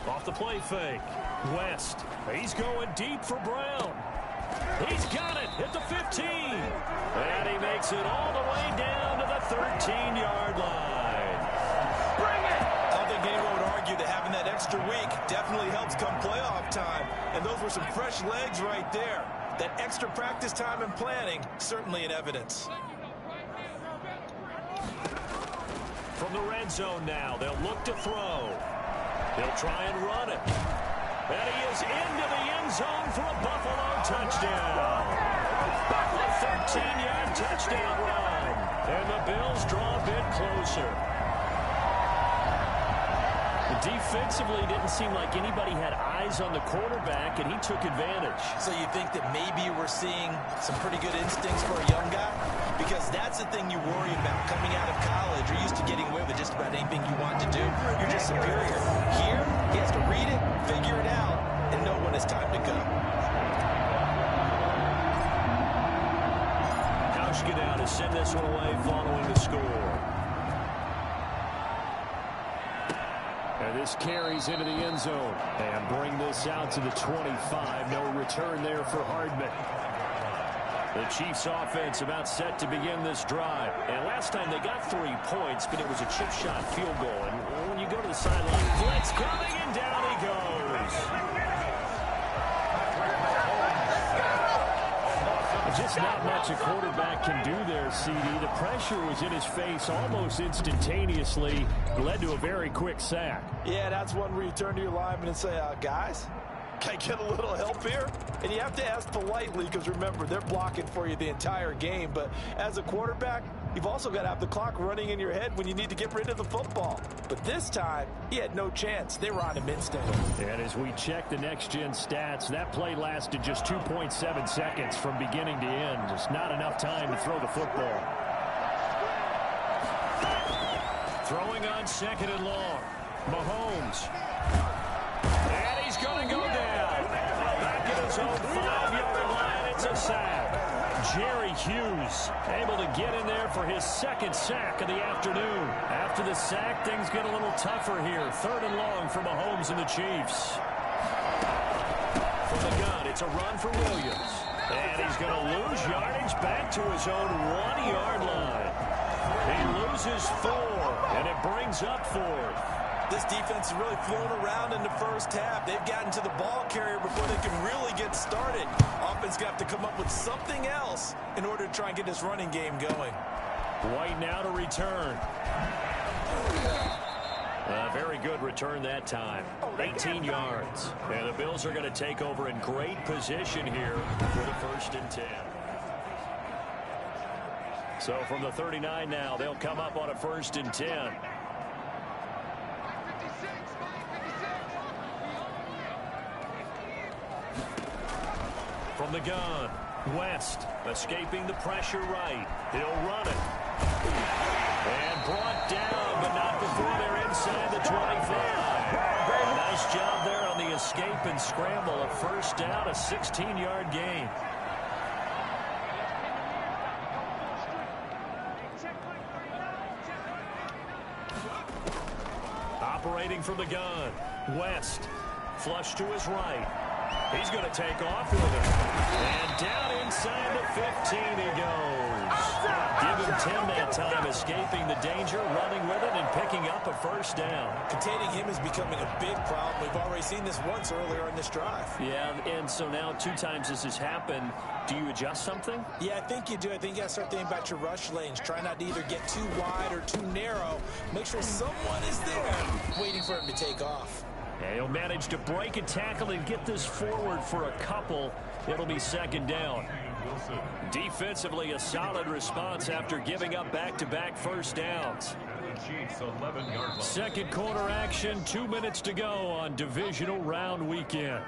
Off the play fake. West. He's going deep for Brown. He's got it at the 15. And he makes it all the way down to the 13-yard line. Bring it! I don't think anyone would argue that having that extra week definitely helps come playoff time. And those were some fresh legs right there. That extra practice time and planning, certainly in evidence. From the red zone now, they'll look to throw. They'll try and run it. And he is into the end zone for a Buffalo touchdown. A 13-yard touchdown run. And the Bills draw a bit closer. Defensively, didn't seem like anybody had eyes on the quarterback, and he took advantage. So you think that maybe we're seeing some pretty good instincts for a young guy? Because that's the thing you worry about coming out of college. You're used to getting away with just about anything you want to do. You're just superior. Here, he has to read it, figure it out, and know when it's time to go. Couch get out to send this one away following the score. And this carries into the end zone. And bring this out to the 25. No return there for Hardman. The Chiefs offense about set to begin this drive. And last time they got 3 points, but it was a chip shot field goal. And when you go to the sideline, blitz coming, and down he goes. Just not much a quarterback can do there, CD. The pressure was in his face almost instantaneously. Led to a very quick sack. Yeah, that's one where you turn to your lineman and say, guys, can I get a little help here? And you have to ask politely, because remember, they're blocking for you the entire game. But as a quarterback, you've also got to have the clock running in your head when you need to get rid of the football. But this time, he had no chance. They were on him instantly. And as we check the next-gen stats, that play lasted just 2.7 seconds from beginning to end. Just not enough time to throw the football. Throwing on 2nd and long. Mahomes. And he's going to go down. Back at his own 5-yard line. It's a sack. Jerry Hughes able to get in there for his 2nd sack of the afternoon. After the sack, things get a little tougher here. 3rd and long for Mahomes and the Chiefs. From the gun, it's a run for Williams. And he's going to lose yardage back to his own 1-yard line. He loses 4, and it brings up 4th. This defense has really flown around in the first half. They've gotten to the ball carrier before they can really get started. Offense going to have to come up with something else in order to try and get this running game going. White now to return. A very good return that time. 18 yards. And the Bills are going to take over in great position here for the 1st and 10. So from the 39 now, they'll come up on a 1st and 10. From the gun, West escaping the pressure right. He'll run it. And brought down, but not before they're inside the 25. Nice job there on the escape and scramble. A 1st down, a 16-yard gain. Operating from the gun, West. Flush to his right. He's going to take off with it. And down inside the 15 he goes. Give him 10 that time, escaping the danger, running with it, and picking up a 1st down. Containing him is becoming a big problem. We've already seen this once earlier in this drive. Yeah, and so now 2 times this has happened. Do you adjust something? Yeah, I think you do. I think you got to start thinking about your rush lanes. Try not to either get too wide or too narrow. Make sure someone is there waiting for him to take off. And he'll manage to break a tackle and get this forward for a couple. It'll be 2nd down. Defensively, a solid response after giving up back-to-back 1st downs. 2nd quarter action, 2 minutes to go on divisional round weekend.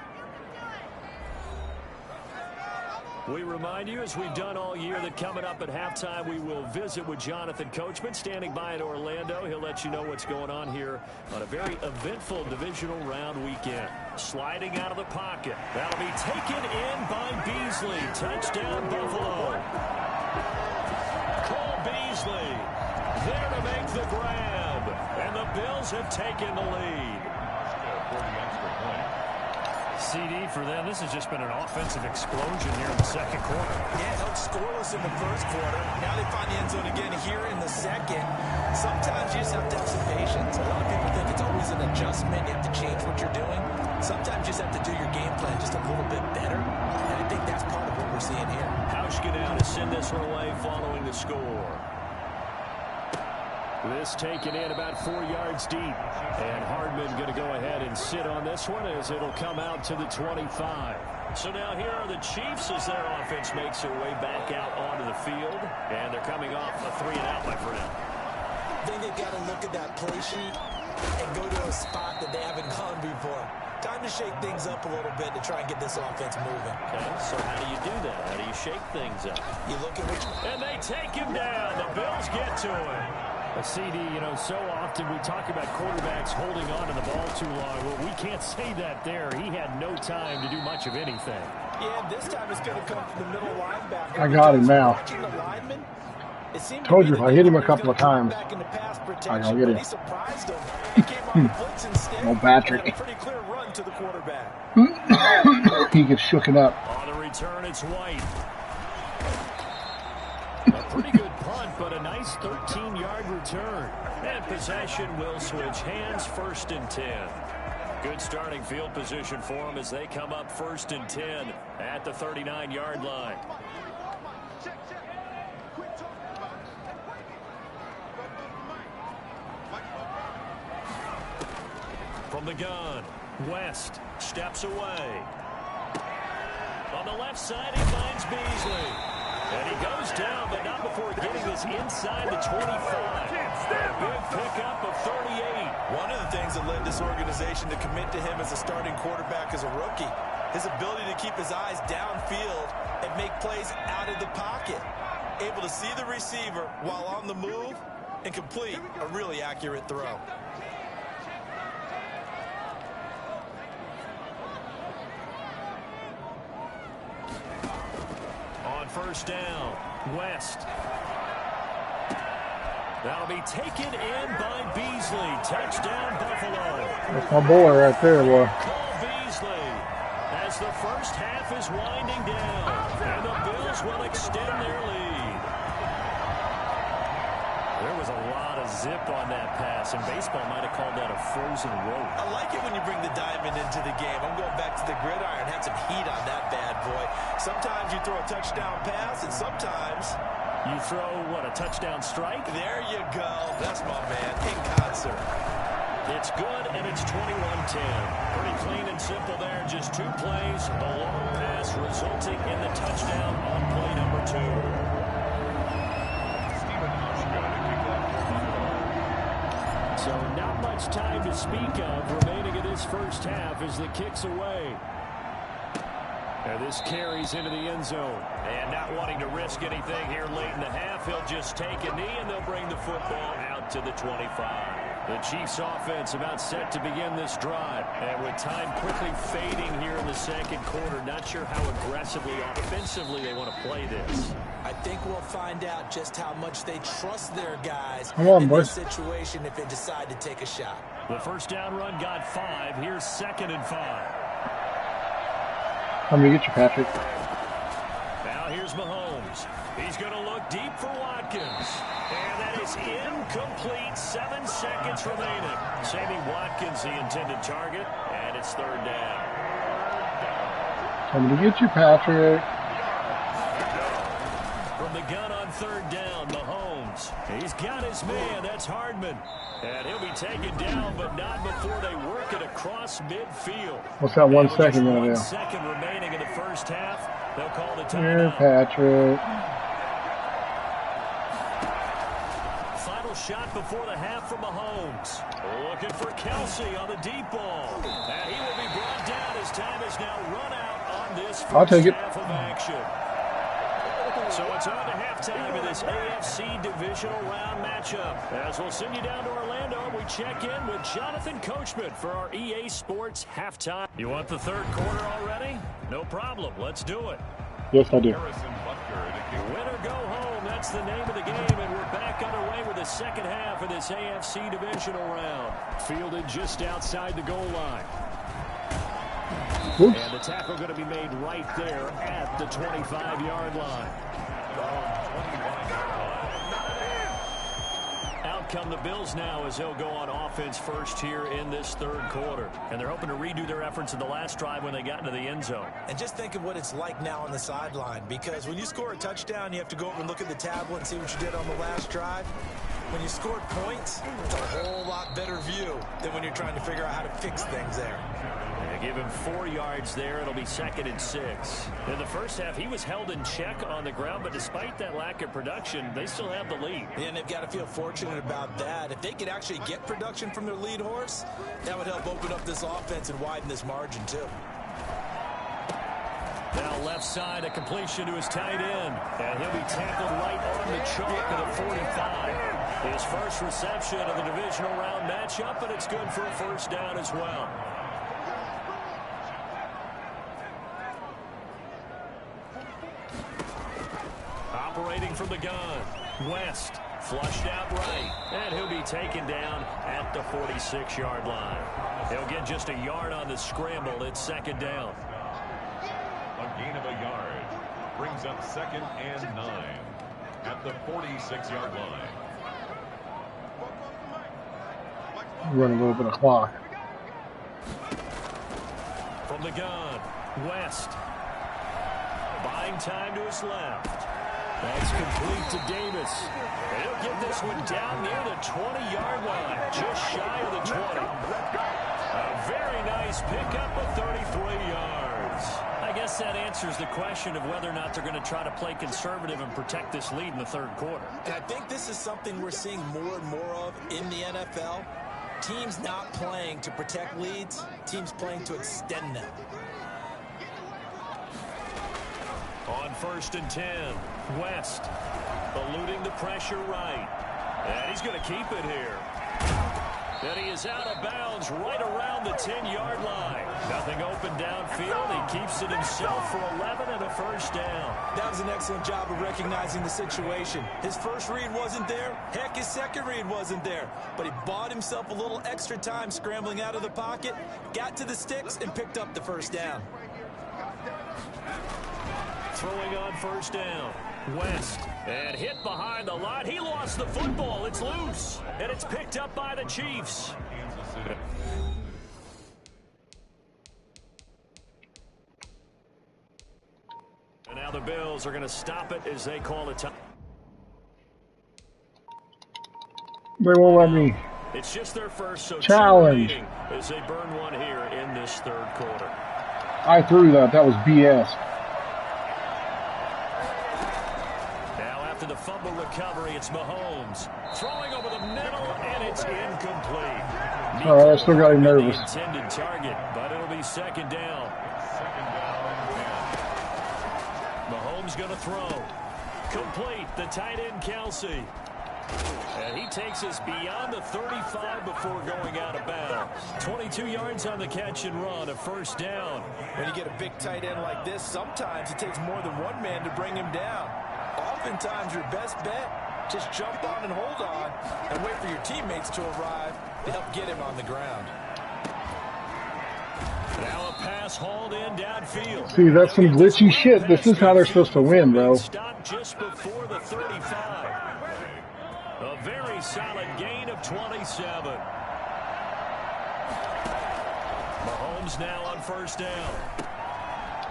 We remind you, as we've done all year, that coming up at halftime, we will visit with Jonathan Coachman, standing by in Orlando. He'll let you know what's going on here on a very eventful divisional round weekend. Sliding out of the pocket. That'll be taken in by Beasley. Touchdown, Buffalo. Cole Beasley there to make the grab. And the Bills have taken the lead. CD for them. This has just been an offensive explosion here in the 2nd quarter. Yeah, held scoreless in the 1st quarter. Now they find the end zone again here in the 2nd. Sometimes you just have to have some patience. A lot of people think it's always an adjustment. You have to change what you're doing. Sometimes you just have to do your game plan just a little bit better. And I think that's part of what we're seeing here. Hauschka down to send this one away following the score. This taken in about 4 yards deep. And Hardman going to go ahead and sit on this one as it'll come out to the 25. So now here are the Chiefs as their offense makes their way back out onto the field. And they're coming off a 3-and-out, my friend. I think they've got to look at that play sheet and go to a spot that they haven't gone before. Time to shake things up a little bit to try and get this offense moving. Okay, so how do you do that? How do you shake things up? You look at which... And they take him down. The Bills get to him. A CD, you know, so often we talk about quarterbacks holding on to the ball too long. Well, we can't say that there. He had no time to do much of anything. Yeah, this time it's going to come from the middle linebacker. I got him now. Told you if I hit him a couple of times, I'm going to get him. No Patrick. He gets shooken up. On the return, it's White. A pretty good punt, but a nice 13-yard return. And possession will switch hands, 1st and 10. Good starting field position for them as they come up 1st and 10 at the 39-yard line. From the gun, West steps away. On the left side, he finds Beasley. And he goes down, but not before getting this inside the 25. A big pickup of 38. One of the things that led this organization to commit to him as a starting quarterback as a rookie, his ability to keep his eyes downfield and make plays out of the pocket. Able to see the receiver while on the move and complete a really accurate throw. On 1st down, West. That'll be taken in by Beasley. Touchdown, Buffalo. That's my boy right there, boy. Cole Beasley as the first half is winding down. And the Bills will extend their lead. There was a lot of zip on that pass, and baseball might have called that a frozen rope. I like it when you bring the diamond into the game. I'm going back to the gridiron. Had some heat on that bad boy. Sometimes you throw a touchdown pass, and sometimes you throw, what, a touchdown strike? There you go. That's my man. In concert. It's good, and it's 21-10. Pretty clean and simple there. Just 2 plays. A long pass resulting in the touchdown on play number 2. So not much time to speak of remaining in this first half as the kick's away. And this carries into the end zone. And not wanting to risk anything here late in the half, he'll just take a knee, and they'll bring the football out to the 25. The Chiefs offense about set to begin this drive. And with time quickly fading here in the second quarter, not sure how aggressively offensively they want to play this. I think we'll find out just how much they trust their guys in this situation if they decide to take a shot. The first down run got 5. Here's 2nd and 5. I'm going to get you, Patrick. Now here's Mahomes. He's going to look deep for Watkins. And that is incomplete. 7 seconds remaining. Sammy Watkins, the intended target. And it's 3rd down. I'm going to get you, Patrick. From the gun on 3rd down, Mahomes. He's got his man. That's Hardman. And he'll be taken down, but not before they work it across midfield. What's that 1 second going to do? 1 second remaining in the first half. They'll call the timeout. Here, Patrick. Final shot before the half from Mahomes. Looking for Kelsey on the deep ball. And he will be brought down as time is now run out on this first half of action. So it's on to halftime in this AFC divisional round matchup. As we'll send you down to Orlando, we check in with Jonathan Coachman for our EA Sports halftime. You want the 3rd quarter already? No problem. Let's do it. Yes, I do. Win or go home, that's the name of the game, and we're back underway with the second half of this AFC divisional round. Fielded just outside the goal line. Oops. And the tackle going to be made right there at the 25-yard line. Out come the Bills now as they'll go on offense first here in this 3rd quarter. And they're hoping to redo their efforts in the last drive when they got into the end zone. And just think of what it's like now on the sideline, because when you score a touchdown, you have to go over and look at the tablet and see what you did on the last drive. When you scored points, it's a whole lot better view than when you're trying to figure out how to fix things there. They give him 4 yards there. It'll be 2nd and 6. In the first half, he was held in check on the ground, but despite that lack of production, they still have the lead. And they've got to feel fortunate about that. If they could actually get production from their lead horse, that would help open up this offense and widen this margin, too. Now left side, a completion to his tight end. And he'll be tackled right on the chalk of the 45. His first reception of the divisional round matchup, and it's good for a first down as well. Operating from the gun, West, flushed out right, and he'll be taken down at the 46-yard line. He'll get just a yard on the scramble. It's 2nd down. A gain of a yard brings up 2nd and 9 at the 46-yard line. Run a little bit of clock. From the gun, West. Buying time to his left. That's complete to Davis. And he'll get this one down near the 20-yard line, just shy of the 20. A very nice pickup of 33 yards. I guess that answers the question of whether or not they're going to try to play conservative and protect this lead in the 3rd quarter. And I think this is something we're seeing more and more of in the NFL. Teams not playing to protect leads, teams playing to extend them. On 1st and 10, West eluding the pressure right. And he's going to keep it here. And he is out of bounds right around the 10-yard line. Nothing open downfield. He keeps it himself for 11 and a first down. That was an excellent job of recognizing the situation. His first read wasn't there. Heck, his second read wasn't there. But he bought himself a little extra time scrambling out of the pocket, got to the sticks, and picked up the first down. Throwing on 1st down, West, and hit behind the line. He lost the football. It's loose, and it's picked up by the Chiefs. And now the Bills are going to stop it as they call it time. They won't let me. It's just their first, so Challenge. as they burn one here in this third quarter. I threw that. That was BS. Now after the fumble recovery, it's Mahomes throwing over the middle, and it's incomplete. All right, I still got him nervous. Intended target, but it'll be second down. Mahomes going to throw. Complete, the tight end, Kelsey. And he takes us beyond the 35 before going out of bounds. 22 yards on the catch and run, a first down. When you get a big tight end like this, sometimes it takes more than one man to bring him down. Oftentimes, your best bet, just jump on and hold on and wait for your teammates to arrive to help get him on the ground. Now a pass hauled in downfield. See, that's some glitchy shit. This is how they're supposed to win, bro. Stopped just before the 35. A very solid gain of 27. Mahomes now on first down.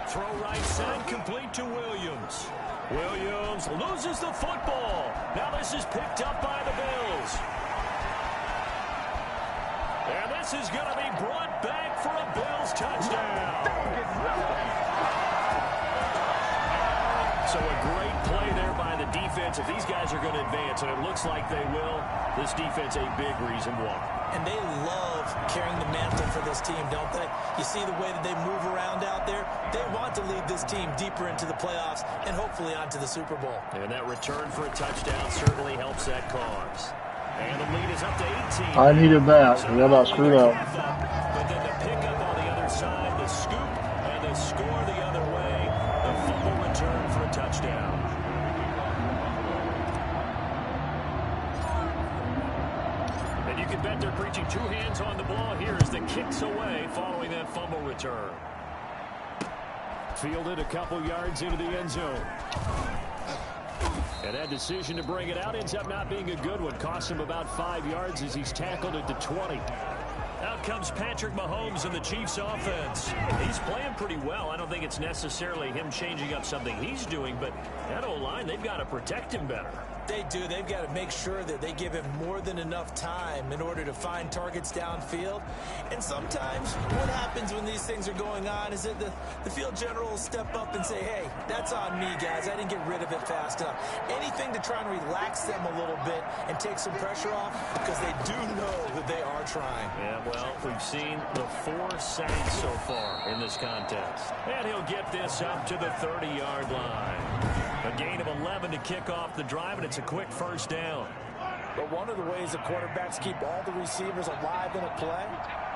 Throw right side, complete to Williams. Williams loses the football. Now this is picked up by the Bills. And this is going to be brought back for a Bills touchdown. So a great play there by the defense. If these guys are going to advance, and it looks like they will, this defense a big reason why. And they love carrying the mantle for this team, don't they? You see the way that they move around out there? They want to lead this team deeper into the playoffs and hopefully onto the Super Bowl. And that return for a touchdown certainly helps that cause. And the lead is up to 18. I needed that. So that about screwed up. But then the pickup on the other side, the scoop, and the score the other way. The fumble return for a touchdown. And you can bet they're preaching two hands on the ball here as the kicks away following that fumble return. Fielded a couple yards into the end zone. And that decision to bring it out ends up not being a good one. Costs him about 5 yards as he's tackled at the 20. Out comes Patrick Mahomes in the Chiefs offense. He's playing pretty well. I don't think it's necessarily him changing up something he's doing, but that O-line, they've got to protect him better. They do. They've got to make sure that they give him more than enough time in order to find targets downfield. And sometimes what happens when these things are going on is that the field general will step up and say, hey, that's on me, guys. I didn't get rid of it fast enough. Anything to try and relax them a little bit and take some pressure off because they do know that they are trying. Yeah, well, we've seen the 4 sacks so far in this contest. And he'll get this up to the 30-yard line. A gain of 11 to kick off the drive, and it's a quick first down. But one of the ways the quarterbacks keep all the receivers alive in a play,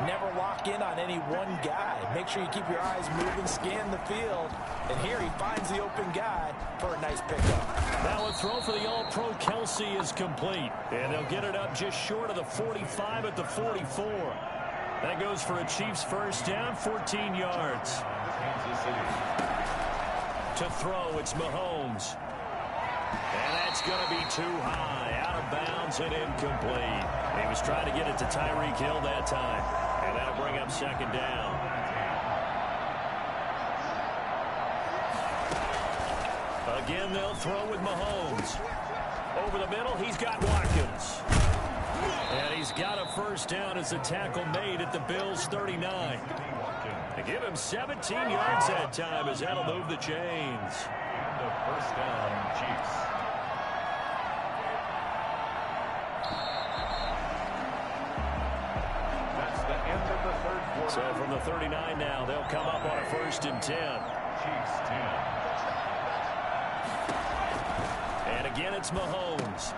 never lock in on any one guy. Make sure you keep your eyes moving, scan the field, and here he finds the open guy for a nice pickup. Now a throw for the All-Pro Kelsey is complete, and they'll get it up just short of the 45 at the 44. That goes for a Chiefs first down, 14 yards. To throw, it's Mahomes. And that's going to be too high, out of bounds and incomplete. He was trying to get it to Tyreek Hill that time. And that'll bring up second down. Again, they'll throw with Mahomes. Over the middle, he's got Watkins. And he's got a first down as the tackle made at the Bills' 39. They give him 17 yards that time as that'll move the chains. The first down, Chiefs. That's the end of the third quarter. So from the 39 now, they'll come up on a 1st and 10. Chiefs 10. And again, it's Mahomes.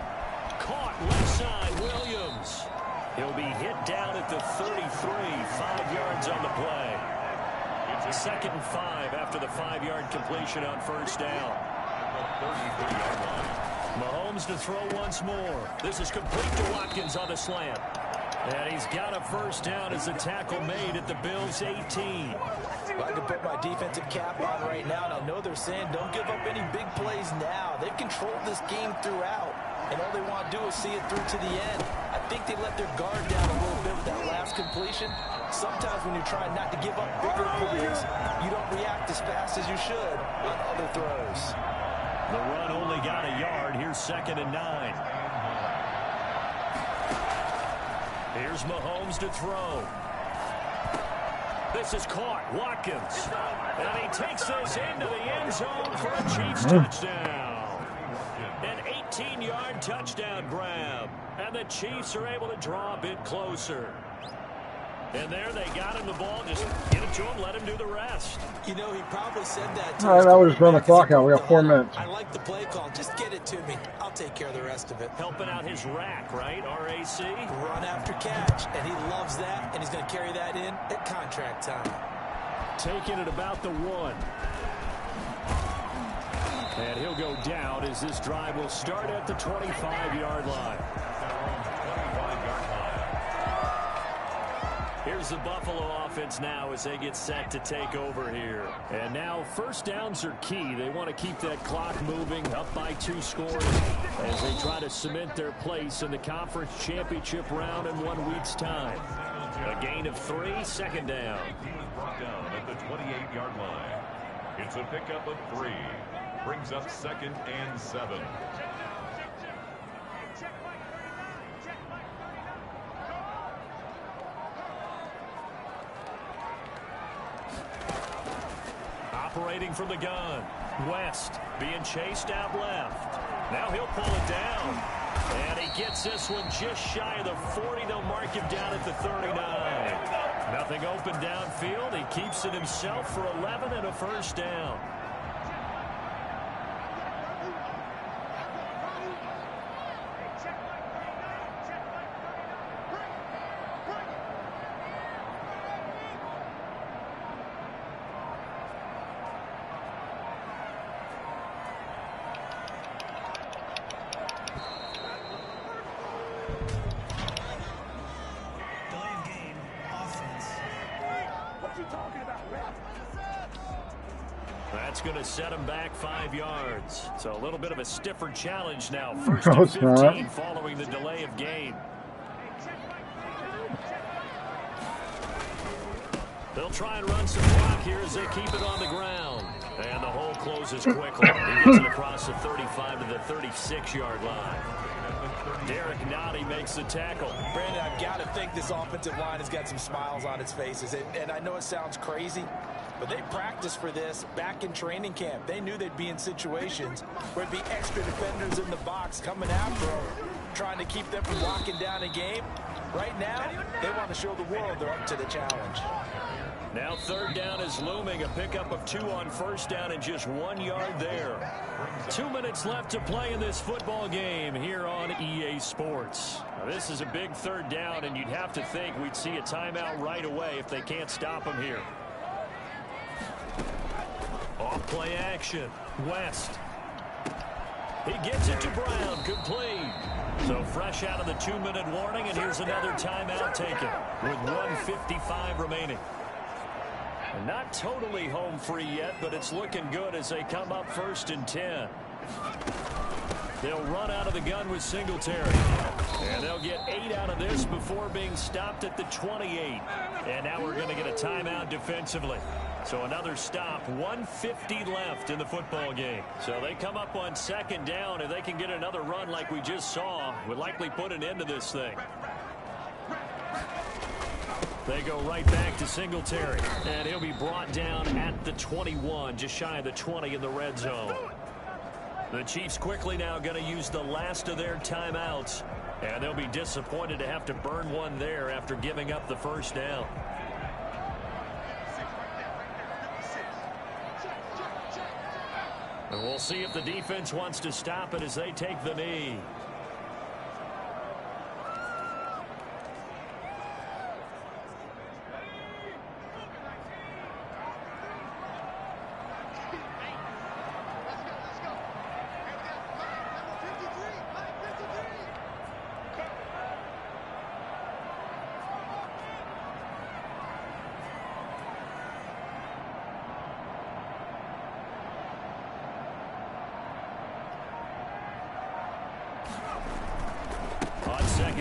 Caught left side, Williams. He'll be hit down at the 33, 5 yards on the play. It's a 2nd and 5 after the 5-yard completion on first down. Mahomes to throw once more. This is complete to Watkins on the slant. And he's got a first down as the tackle made at the Bills' 18. Well, I can put my defensive cap on right now, and I know they're saying don't give up any big plays now. They've controlled this game throughout, and all they want to do is see it through to the end. I think they let their guard down a little bit with that last completion. Sometimes when you're trying not to give up bigger plays, you don't react as fast as you should on other throws. The run only got a yard. Here's 2nd and 9. Here's Mahomes to throw. This is caught. Watkins. And he takes this into the end zone for a Chiefs touchdown. An 18-yard touchdown grab. And the Chiefs are able to draw a bit closer. And there they got him the ball. Just get it to him, let him do the rest. You know, he probably said that to All right, now we'll just run the clock out. We got 4 minutes. I like the play call. Just get it to me. I'll take care of the rest of it. Helping out his rack, right? RAC? Run after catch. And he loves that, and he's going to carry that in at contract time. Taking it about the 1. And he'll go down as this drive will start at the 25-yard line. Here's the Buffalo offense now as they get set to take over here. And now first downs are key. They want to keep that clock moving, up by 2 scores as they try to cement their place in the conference championship round in 1 week's time. A gain of 3, 2nd down. He was brought down at the 28-yard line. It's a pickup of 3. Brings up 2nd and 7. Operating from the gun. West being chased out left. Now he'll pull it down. And he gets this one just shy of the 40. They'll mark him down at the 39. Nothing open downfield. He keeps it himself for 11 and a first down. That's going to set him back 5 yards. So a little bit of a stiffer challenge now. First and 15 following the delay of game. They'll try and run some clock here as they keep it on the ground. And the hole closes quickly. He gets it across the 35 to the 36-yard line. Derek Nottie makes the tackle. Brandon, I've got to think this offensive line has got some smiles on its faces. And I know it sounds crazy, but they practiced for this back in training camp. They knew they'd be in situations where it'd be extra defenders in the box coming after them, trying to keep them from locking down a game. Right now, they want to show the world they're up to the challenge. Now 3rd down is looming. A pickup of 2 on first down and just 1 yard there. 2 minutes left to play in this football game here on EA Sports. Now, this is a big 3rd down, and you'd have to think we'd see a timeout right away if they can't stop him here. Off play action. West. He gets it to Brown. Complete. So fresh out of the 2-minute warning, and here's another timeout taken with 1:55 remaining. And not totally home free yet, but it's looking good as they come up 1st and 10. They'll run out of the gun with Singletary. And they'll get 8 out of this before being stopped at the 28. And now we're going to get a timeout defensively. So another stop, 1:50 left in the football game. So they come up on 2nd down. If they can get another run like we just saw, would likely put an end to this thing. They go right back to Singletary. And he'll be brought down at the 21, just shy of the 20 in the red zone. The Chiefs quickly now going to use the last of their timeouts. And they'll be disappointed to have to burn one there after giving up the first down. And we'll see if the defense wants to stop it as they take the knee.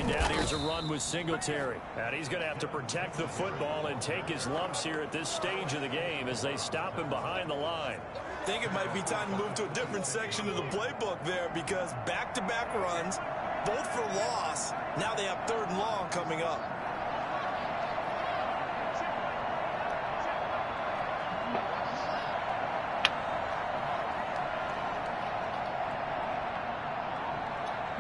Down, here's a run with Singletary. And he's going to have to protect the football and take his lumps here at this stage of the game as they stop him behind the line. I think it might be time to move to a different section of the playbook there because back-to-back runs, both for loss. Now they have 3rd and long coming up.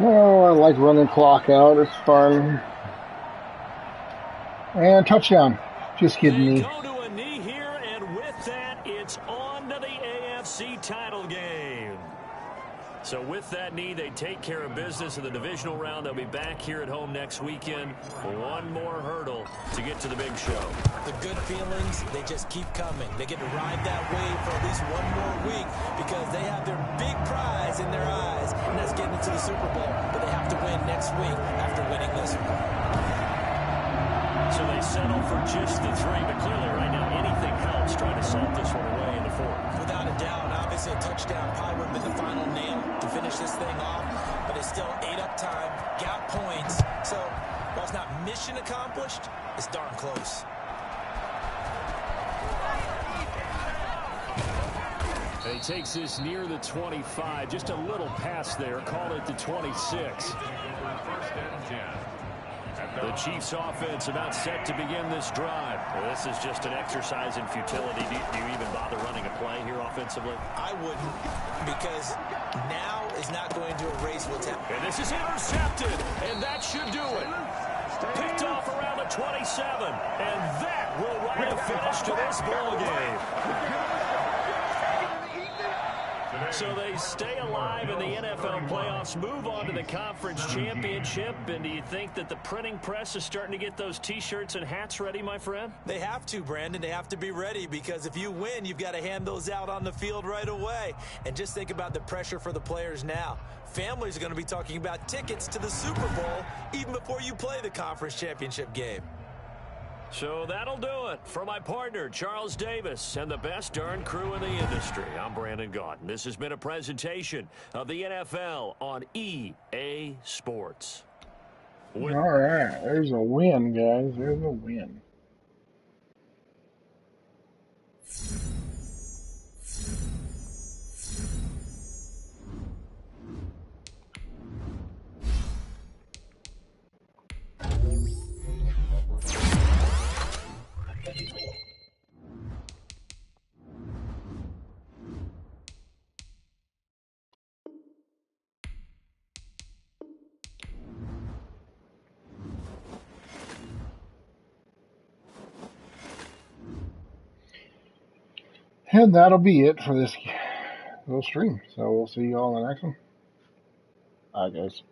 Oh, I like running clock out. It's fun. And touchdown. Just kidding me. They go to a knee here, and with that, it's on to the AFC title game. So with that knee, they take care of business in the divisional round. They'll be back here at home next weekend. One more hurdle to get to the big show. The good feelings, they just keep coming. They get to ride that wave for at least one more week because they have their big prize in their eyes, and that's getting into the Super Bowl. But they have to win next week after winning this one. So they settle for just the 3, but clearly right now anything helps trying to salt this one away in the 4th. Without a doubt, obviously a touchdown probably would have been the final nail to finish this thing off, but it's still ate up time, got points. So while it's not mission accomplished, it's darn close. And he takes this near the 25, just a little pass there, call it the 26. The Chiefs offense about set to begin this drive. Well, this is just an exercise in futility. Do you even bother running a play here offensively? I wouldn't, because now is not going to erase what's happening. And this is intercepted, and that should do it. Picked off around the 27, and that will write a finish to this ball game. So they stay alive in the NFL playoffs, move on to the conference championship. And do you think that the printing press is starting to get those T-shirts and hats ready, my friend? They have to, Brandon. They have to be ready because if you win, you've got to hand those out on the field right away. And just think about the pressure for the players now. Families are going to be talking about tickets to the Super Bowl even before you play the conference championship game. So that'll do it for my partner, Charles Davis, and the best darn crew in the industry. I'm Brandon Gaudin. This has been a presentation of the NFL on EA Sports. All right, there's a win, guys. There's a win. And that'll be it for this little stream. So we'll see you all in the next one. Bye, guys.